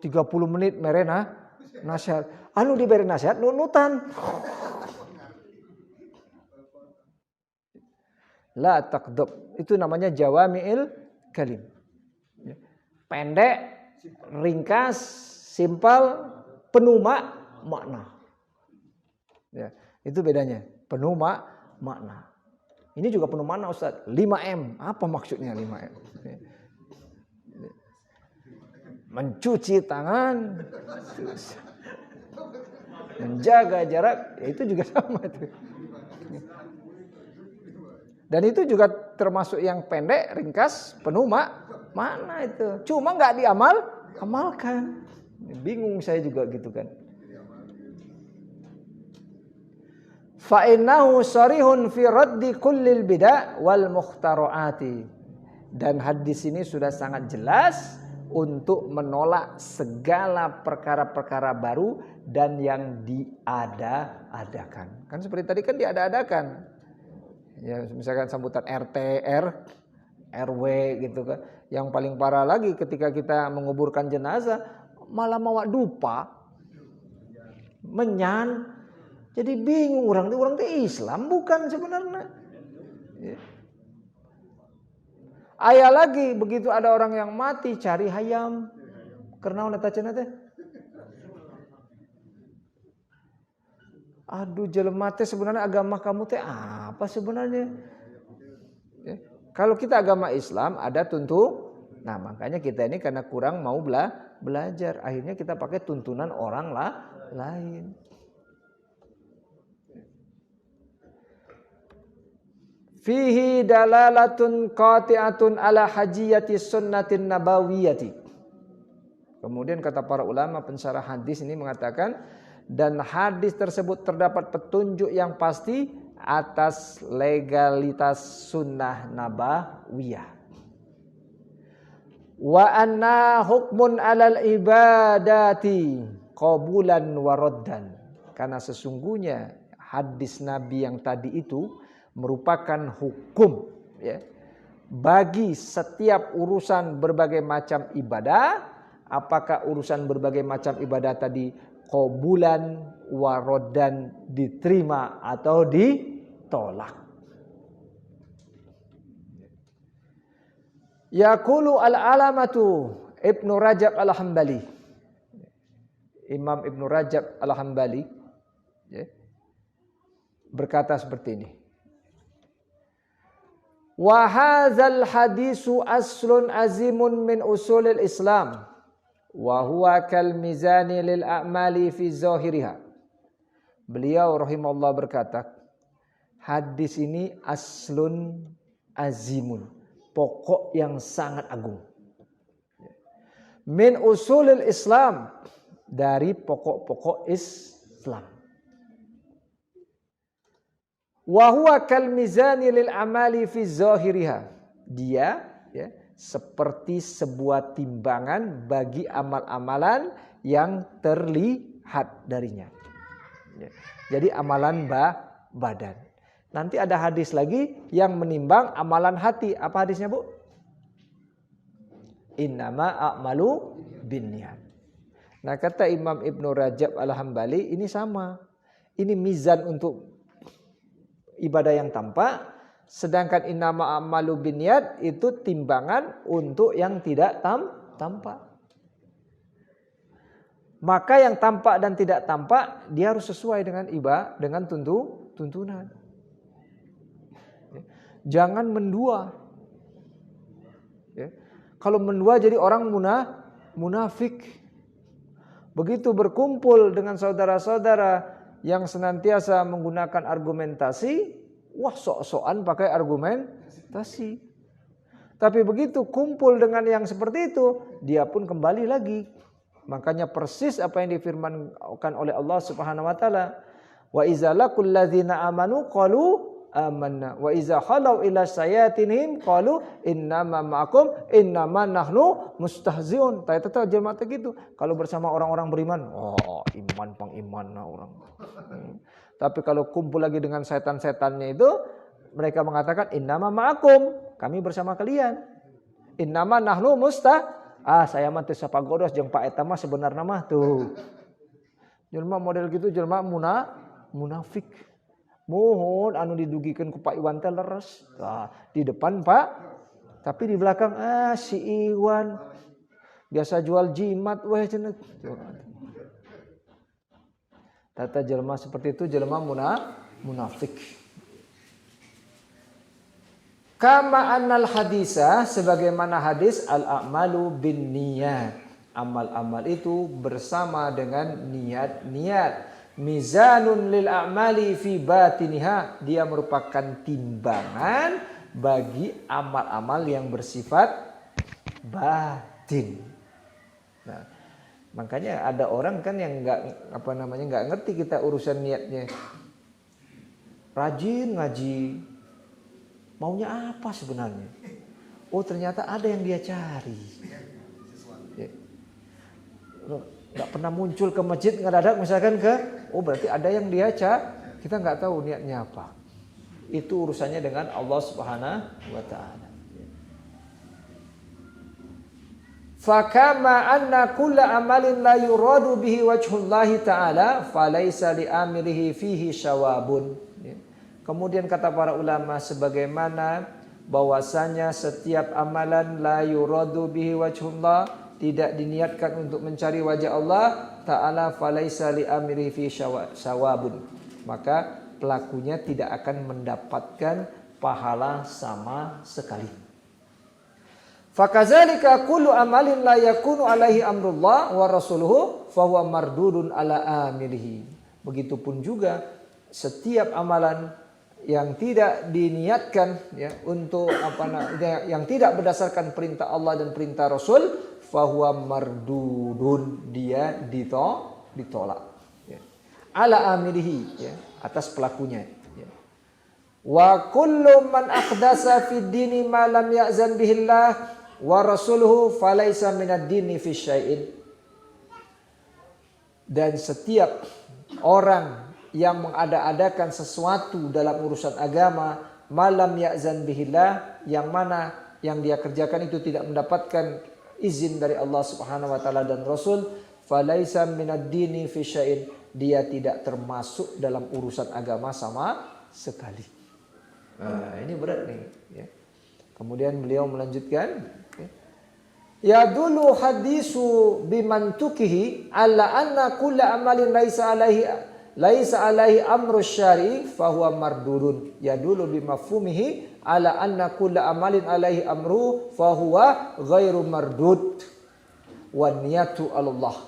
30 menit merena nasihat. Anu diberi nasihat nunutan. La takdob. Itu namanya jawami'il kalim. Pendek, ringkas, simpel, penuh makna. Ya, itu bedanya. Penuh makna. Ini juga penuh makna Ustaz. 5M. Apa maksudnya 5M? Mencuci tangan, menjaga jarak, ya itu juga sama itu. Dan itu juga termasuk yang pendek, ringkas, penuh makna itu. Cuma nggak amalkan. Bingung saya juga gitu kan. Fa innahu sarihun fi raddi kullil bid'ah wal mukhtara'ati. Dan hadis ini sudah sangat jelas untuk menolak segala perkara-perkara baru dan yang diada-adakan. Kan seperti tadi kan diada-adakan. Ya, misalkan sambutan RT, RW gitu kan. Yang paling parah lagi ketika kita menguburkan jenazah malah mawa dupa. Menyan. Jadi bingung orang itu Islam bukan sebenarnya. Ya. Ayah lagi begitu ada orang yang mati cari hayam. Karena ona tacena teh. Aduh jelema teh sebenarnya agama kamu teh apa sebenarnya? Ya. Kalau kita agama Islam ada nah makanya kita ini karena kurang mau belajar, akhirnya kita pakai tuntunan orang lain. Fihi dalalatun qati'atun ala hajiyati sunnatin nabawiyati. Kemudian kata para ulama pensyarah hadis ini mengatakan, dan hadis tersebut terdapat petunjuk yang pasti atas legalitas sunnah nabawiyah. Wa anna hukmun alal ibadati qabulan wa raddan. Karena sesungguhnya hadis Nabi yang tadi itu merupakan hukum ya, bagi setiap urusan berbagai macam ibadah. Apakah urusan berbagai macam ibadah tadi qabulan wa raddan, diterima atau ditolak. Yaqulu al-alamatu Ibnu Rajab al-Hambali. Imam Ibnu Rajab al-Hambali ya, berkata seperti ini. Wa hadzal hadisu aslun azimun min usulil Islam wa huwa kal mizani lil a'mali fi zahiriha. Beliau rahimahullah berkata, hadis ini aslun azimun, pokok yang sangat agung. Min usulil Islam, dari pokok-pokok Islam. Wa huwa kal mizani lil amali fi zahiriha. Dia ya, seperti sebuah timbangan bagi amal-amalan yang terlihat darinya. Ya. Jadi amalan badan. Nanti ada hadis lagi yang menimbang amalan hati. Apa hadisnya, Bu? Innama a'malu binniyat. Nah, kata Imam Ibnu Rajab al-Hambali ini sama. Ini mizan untuk ibadah yang tampak, sedangkan innama a'malu binniyat itu timbangan untuk yang tidak tampak. Maka yang tampak dan tidak tampak dia harus sesuai dengan dengan tuntunan. Jangan mendua. Ya. Kalau mendua jadi orang munafik. Begitu berkumpul dengan saudara-saudara yang senantiasa menggunakan argumentasi, wah sok-sokan pakai argumentasi. Tapi begitu kumpul dengan yang seperti itu, dia pun kembali lagi. Makanya persis apa yang difirmankan oleh Allah Subhanahu wa taala, wa iza laqul ladzina amanu qalu amanna wa iza khalau ila sayatinihim qalu innama ma'akum innama nahnu mustahziun. Tata jemaah gitu. Kalau bersama orang-orang beriman, oh iman pengiman orang. Tapi kalau kumpul lagi dengan setan-setannya itu, mereka mengatakan innama ma'akum, kami bersama kalian. Innama nahnu saya mah teu sapagodos jeung Pak eta mah sebenarnya mah tuh. Jelema model gitu jelema munafik. Mohon anu didugikeun ku Pak Iwan teh leres. Di depan Pak, tapi di belakang si Iwan biasa jual jimat weh cenah. Tata jelema seperti itu jelema munafik. Kama annal hadisa, sebagaimana hadis al-a'malu bin niyat. Amal-amal itu bersama dengan niat-niat. Mizanun lil a'mali fi batiniha. Dia merupakan timbangan bagi amal-amal yang bersifat batin. Nah, makanya ada orang kan yang nggak ngerti kita urusan niatnya. Rajin ngaji. Maunya apa sebenarnya? Oh ternyata ada yang dia cari. Ya. Gak pernah muncul ke masjid ngadadak misalkan berarti ada yang dia cari. Kita nggak tahu niatnya apa. Itu urusannya dengan Allah Subhanahu wa taala. Fakama anna kulla amalin la yuradu bihi wajhullahi ta'ala falaysa li amilihi fihi syawabun. Kemudian kata para ulama sebagaimana bahwasanya setiap amalan la yuradu bihi wajhullah, tidak diniatkan untuk mencari wajah Allah ta'ala, falaisa li amri fi syawabun, maka pelakunya tidak akan mendapatkan pahala sama sekali. Fakazalika kullu amalin la yakunu alaihi amrullah wa rasuluhu fahuwa mardudun ala amilihi. Begitupun juga setiap amalan yang tidak diniatkan untuk yang tidak berdasarkan perintah Allah dan perintah Rasul, fahuwa mardudun, dia ditolak ala amilihi, atas pelakunya. Wa kullu man akhdasa fid dini ma lam ya'zan bihillah wa rasuluhu falaysa minad dini fi syai'in. Dan setiap orang yang mengada-adakan sesuatu dalam urusan agama, malam ya'zan bihillah, yang mana yang dia kerjakan itu tidak mendapatkan izin dari Allah Subhanahu wa taala dan Rasul, falaisa minad dini fi syai'in, dia tidak termasuk dalam urusan agama sama sekali. Nah, ini berat nih ya. Kemudian beliau melanjutkan, ya dulu hadisu bimantukihi alla anna kulla amalin laisa alaihi amru syari fahuwa mardudun. Ya dulu bimafhumihi ala anna kulla amalin alaihi amru fahuwa ghairu mardud. Wan niyatu Allah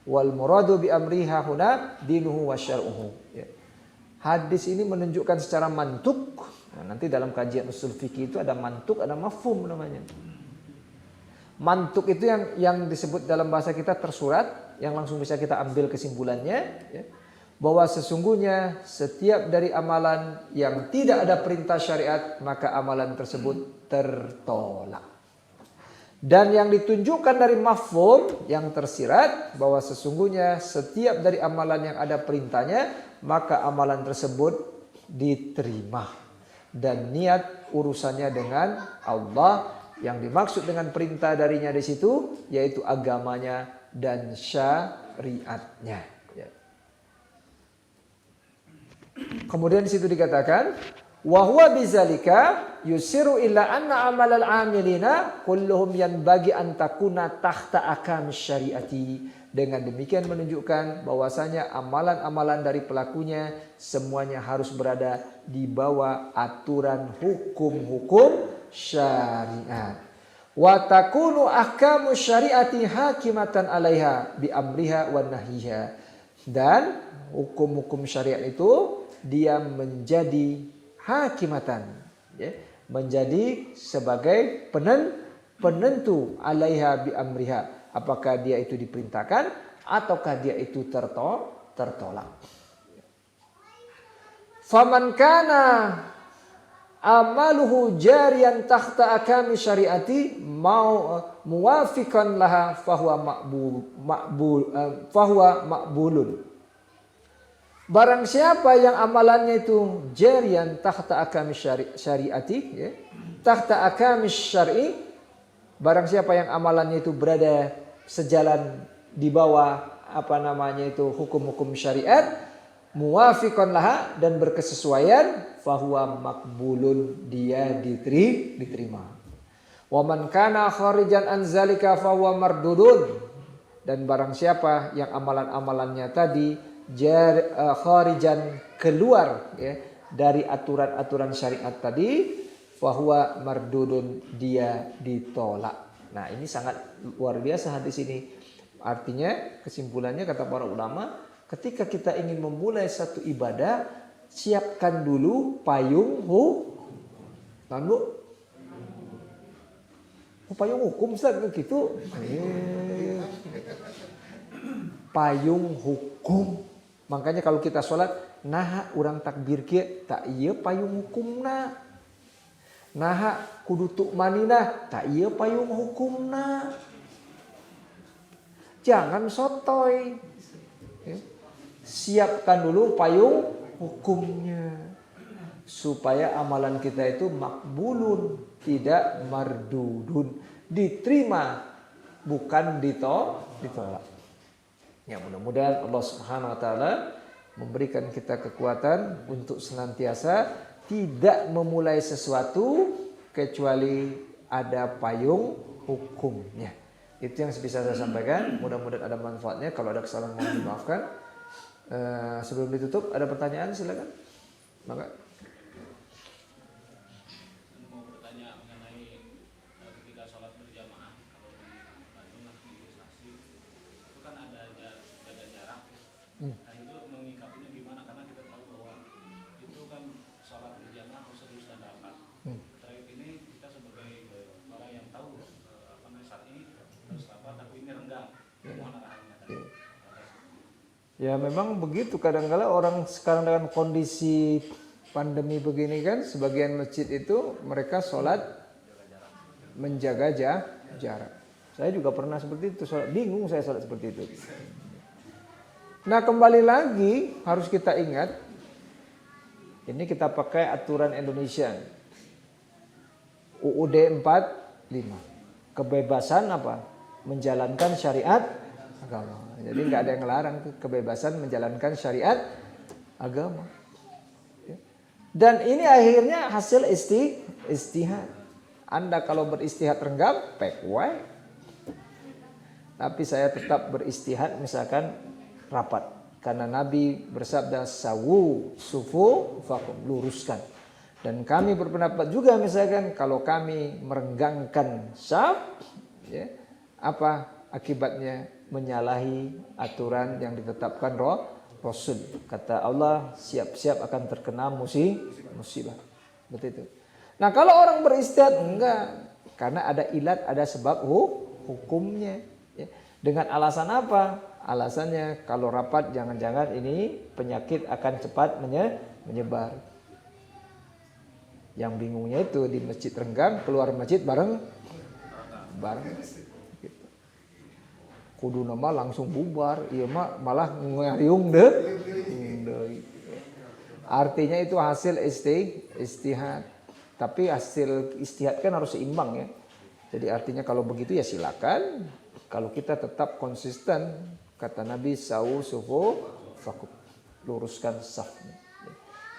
wal muradu bi amriha huna dinuhu wa syar'uhu. Hadis ini menunjukkan secara mantuk. Nah, nanti dalam kajian usul fikih itu ada mantuk, ada mafhum namanya. Mantuk itu yang disebut dalam bahasa kita tersurat, yang langsung bisa kita ambil kesimpulannya, bahwa sesungguhnya setiap dari amalan yang tidak ada perintah syariat, maka amalan tersebut tertolak. Dan yang ditunjukkan dari mafhum yang tersirat, bahwa sesungguhnya setiap dari amalan yang ada perintahnya, maka amalan tersebut diterima. Dan niat urusannya dengan Allah, yang dimaksud dengan perintah darinya di situ yaitu agamanya dan syariatnya. Kemudian di situ dikatakan wa huwa bizalika yusiru illa anna amalal amilina kulluhum yanbaghi an takuna tahta akam syariati. Dengan demikian menunjukkan bahwasanya amalan-amalan dari pelakunya semuanya harus berada di bawah aturan hukum-hukum syariat. Wa takunu ahkamu syariati hakimatan 'alaiha bi amriha wan nahyiha. Dan hukum-hukum syariat itu dia menjadi hakimatan, ya, menjadi sebagai penentu 'alaiha bi amriha. Apakah dia itu diperintahkan ataukah dia itu tertolak. Faman kana amaluhu jariyan tahta akami syariati mau muwafiqan laha fahuwa maqbulun. Barang siapa yang amalannya itu jariyan tahta akami syariati, ya, tahta akami syar'i, barang siapa yang amalannya itu berada sejalan di bawah hukum-hukum syariat, muwafiqan laha, dan berkesesuaian, fahuwa maqbulun, dia diterima. Wa man kana kharijan an zalika fahuwa mardudun, dan barang siapa yang amalan-amalannya tadi kharijan, keluar, ya, dari aturan-aturan syariat tadi, fahuwa mardudun, dia ditolak. Nah, ini sangat luar biasa hadis ini. Artinya kesimpulannya kata para ulama, ketika kita ingin memulai satu ibadah, siapkan dulu payung payung hukum, Ustaz, gitu. Payung hukum. Makanya kalau kita sholat, nah urang takbir kieu tak ieu payung hukumna. Nah kudu tukmanina tak ieu payung hukumna. Jangan sotoy. Siapkan dulu payung hukumnya supaya amalan kita itu makbulun, tidak mardudun, diterima, bukan ditolak. Ya, mudah-mudahan Allah Subhanahu wa taala memberikan kita kekuatan untuk senantiasa tidak memulai sesuatu kecuali ada payung hukumnya. Itu yang bisa saya sampaikan. Mudah-mudahan ada manfaatnya. Kalau ada kesalahan mohon dimaafkan. Sebelum ditutup, ada pertanyaan, silakan. Maka. Mau bertanya mengenai ketika sholat berjamaah, kalau di Bandung di Ilustrasi itu kan ada jaga jarak. Nah, itu mengikapinya gimana? Karena kita tahu bahwa itu kan sholat berjamaah harus serius dan rapat. Terkait ini kita sebagai orang yang tahu saat ini harus rapat, tapi ini renggang. Gimana arahnya? Ya memang begitu, kadang-kala orang sekarang dengan kondisi pandemi begini kan, sebagian masjid itu mereka sholat menjaga jarak. Saya juga pernah seperti itu, bingung saya sholat seperti itu. Nah kembali lagi harus kita ingat, ini kita pakai aturan Indonesia, UUD 45, kebebasan apa? Menjalankan syariat agama. Jadi nggak ada yang ngelarang kebebasan menjalankan syariat agama. Dan ini akhirnya hasil istihad. Anda kalau beristihad renggam, pekwai. Tapi saya tetap beristihad misalkan rapat. Karena Nabi bersabda sawu sufu fakum, luruskan. Dan kami berpendapat juga misalkan kalau kami merenggangkan saf, ya, apa akibatnya? Menyalahi aturan yang ditetapkan Rasul. Kata Allah, siap-siap akan terkena musibah. Betul itu. Nah kalau orang beristihad enggak, karena ada ilat, ada sebab hukumnya. Ya. Dengan alasan apa? Alasannya kalau rapat jangan-jangan ini penyakit akan cepat menyebar. Yang bingungnya itu di masjid renggang, keluar masjid bareng. Kudu nama langsung bubar, iya mah malah ngariung deh. Artinya itu hasil istihad. Tapi hasil istihad kan harus seimbang ya. Jadi artinya kalau begitu ya silakan. Kalau kita tetap konsisten, kata Nabi sawu sufu fakub, luruskan safnya.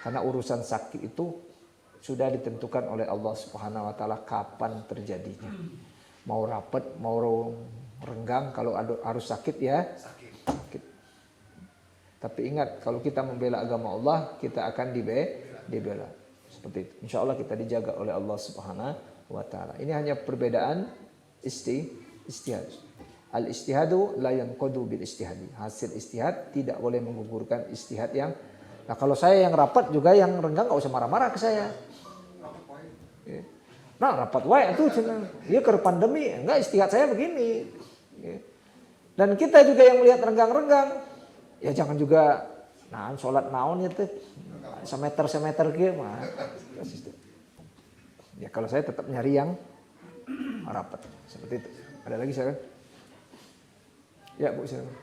Karena urusan sakit itu sudah ditentukan oleh Allah Subhanahu wa taala kapan terjadinya. Mau rapat, mau renggang, kalau harus sakit ya sakit. Tapi ingat, kalau kita membela agama Allah, kita akan dibela. Seperti itu. Insya Allah kita dijaga oleh Allah Subhanahu wa Ta'ala. Ini hanya perbedaan istihad. Al-istihadu la yanqadu bil istihadi. Hasil istihad tidak boleh menggugurkan istihad yang. Nah, kalau saya yang rapat juga yang renggang nggak usah marah-marah ke saya. Nah, rapat wae itu ya ke pandemi, enggak istihad saya begini. Dan kita juga yang melihat renggang-renggang, ya jangan juga sholat naon itu semeter gitu mah. Ya kalau saya tetap nyari yang rapat seperti itu. Ada lagi saya? Ya Bu, silakan.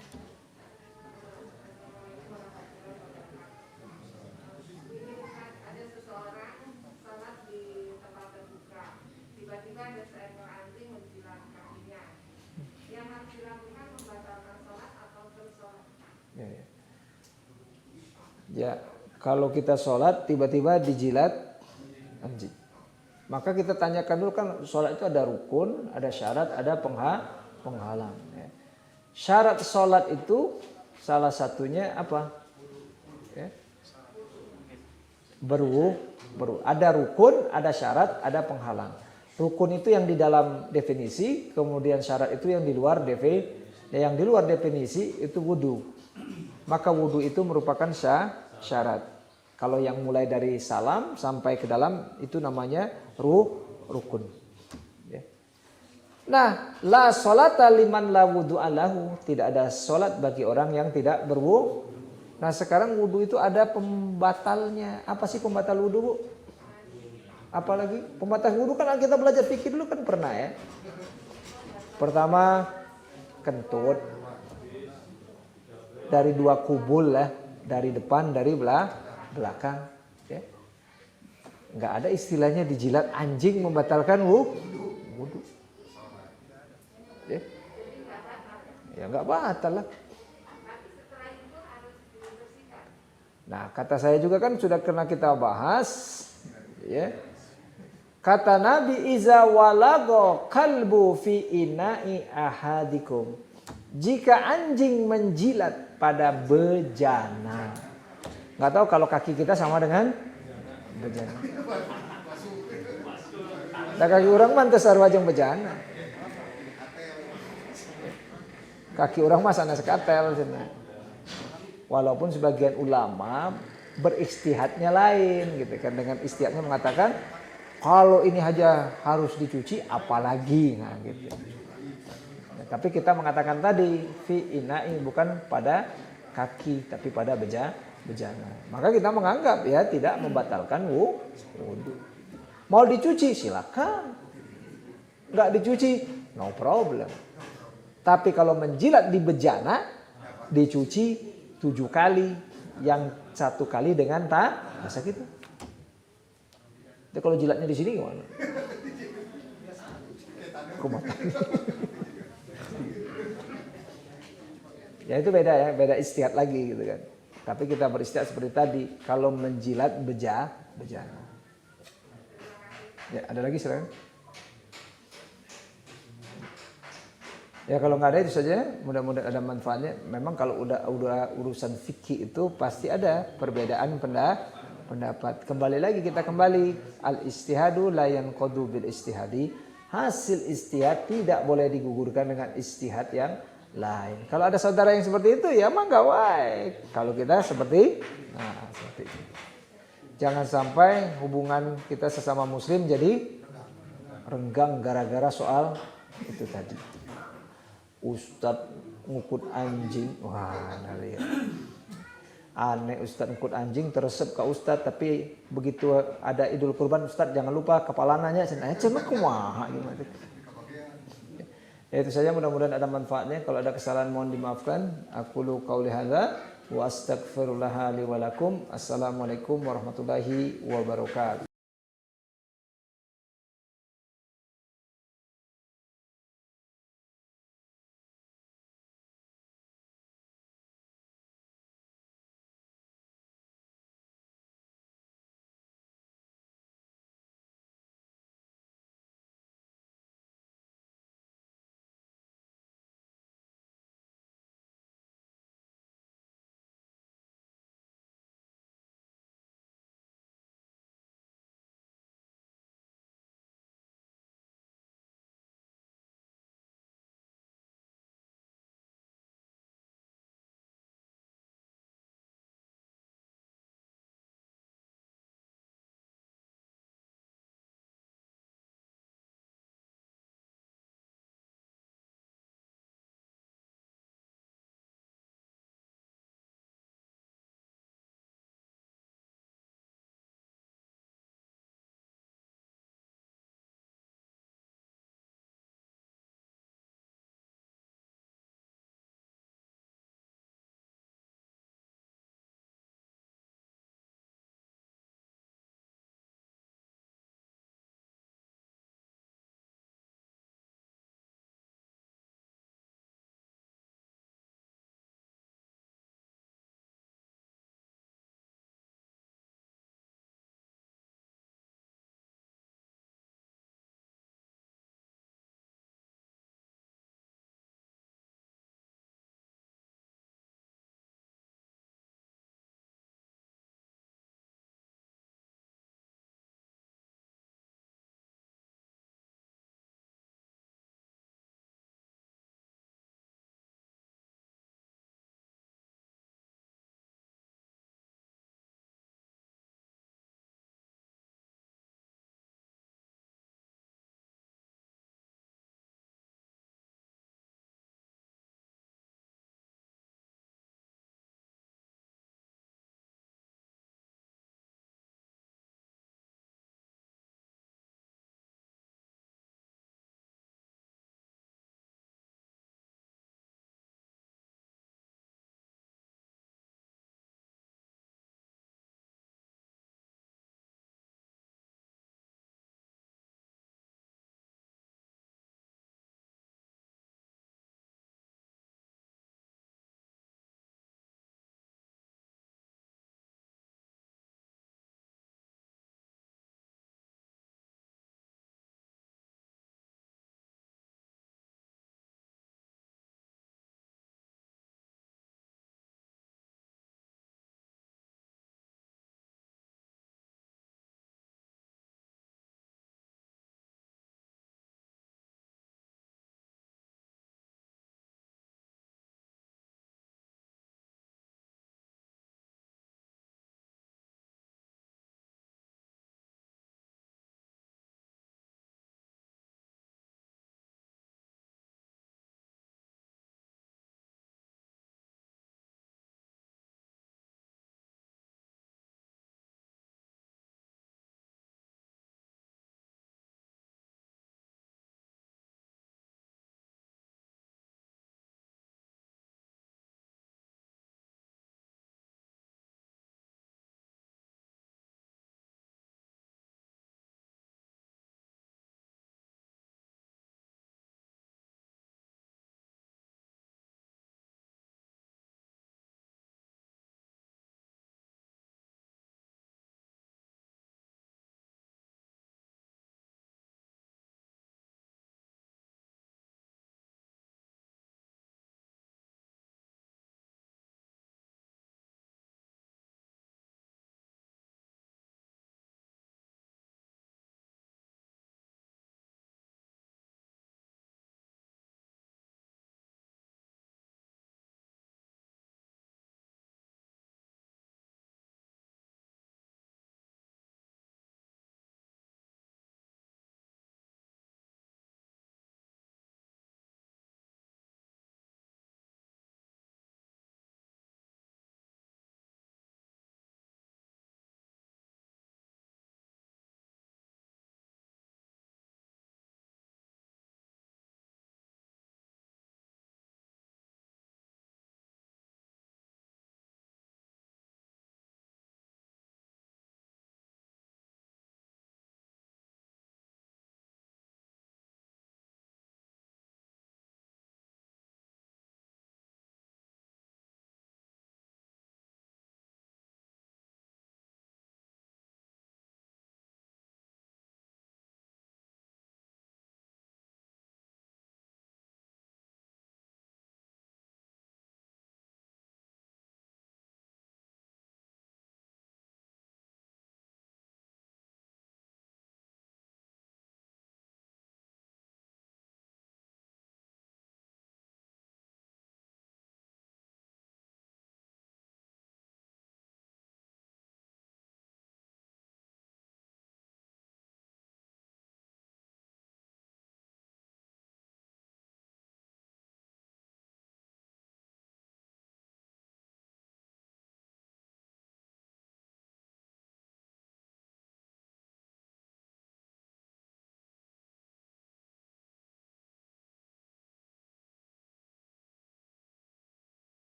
Ya, kalau kita sholat tiba-tiba dijilat anjing, maka kita tanyakan dulu, kan sholat itu ada rukun, ada syarat, ada penghalang. Ya. Syarat sholat itu salah satunya apa? Ya. Berwudu. Ada rukun, ada syarat, ada penghalang. Rukun itu yang di dalam definisi, kemudian syarat itu yang di luar yang di luar definisi itu wudu. Maka wudu itu merupakan syarat. Kalau yang mulai dari salam sampai ke dalam itu namanya rukun. Ya. Nah, la sholata liman la wudu'a lahu. Tidak ada sholat bagi orang yang tidak berwudu. Nah, sekarang wudu itu ada pembatalnya. Apa sih pembatal wudu, Bu? Apalagi pembatal wudu kan kita belajar fikih dulu kan pernah ya. Pertama kentut dari dua kubul lah, dari depan, dari belakang. Ya. Nggak ada istilahnya dijilat anjing membatalkan wudu. Ya, ya nggak batal lah. Nah, kata saya juga kan sudah pernah kita bahas. Ya. Kata Nabi, iza walago kalbu fi ina'i ahadikum. Jika anjing menjilat pada bejana. Nggak tahu kalau kaki kita sama dengan bejana. Nah, kaki orang mantas arwajeng bejana. Kaki orang mah sana sekatel. Walaupun sebagian ulama beristihadnya lain gitu kan, dengan istihadnya mengatakan kalau ini aja harus dicuci apalagi nah gitu. Nah, tapi kita mengatakan tadi fi ina'i bukan pada kaki tapi pada bejana. Maka kita menganggap ya tidak membatalkan wudu. Mau dicuci silakan. Enggak dicuci no problem. Tapi kalau menjilat di bejana dicuci 7 kali, yang 1 kali dengan masa gitu. Jadi kalau jilatnya di sini gimana? Ya itu beda ya, beda istihad lagi gitu kan. Tapi kita beristihad seperti tadi, kalau menjilat bejana. Ya, ada lagi silakan. Ya kalau nggak ada itu saja, mudah-mudahan ada manfaatnya. Memang kalau udah urusan fikih itu pasti ada perbedaan pendapat. Kembali lagi kita al-istihadu la yanqadu bil istihadi. Hasil istihad tidak boleh digugurkan dengan istihad yang lain. Kalau ada saudara yang seperti itu ya mah nggak wae. Kalau kita seperti itu. Jangan sampai hubungan kita sesama muslim jadi renggang gara-gara soal itu tadi. Ustadz ngukut anjing, wah ya. Aneh Ustadz ngukut anjing teresep ke Ustadz, tapi begitu ada Idul Kurban Ustadz jangan lupa kepala nanya, cuma kumaha gimana. Ya, itu saja, mudah-mudahan ada manfaatnya. Kalau ada kesalahan mohon dimaafkan. Aqulu qauli hadza wa astaghfirullaha li wa lakum. Assalamualaikum warahmatullahi wabarakatuh.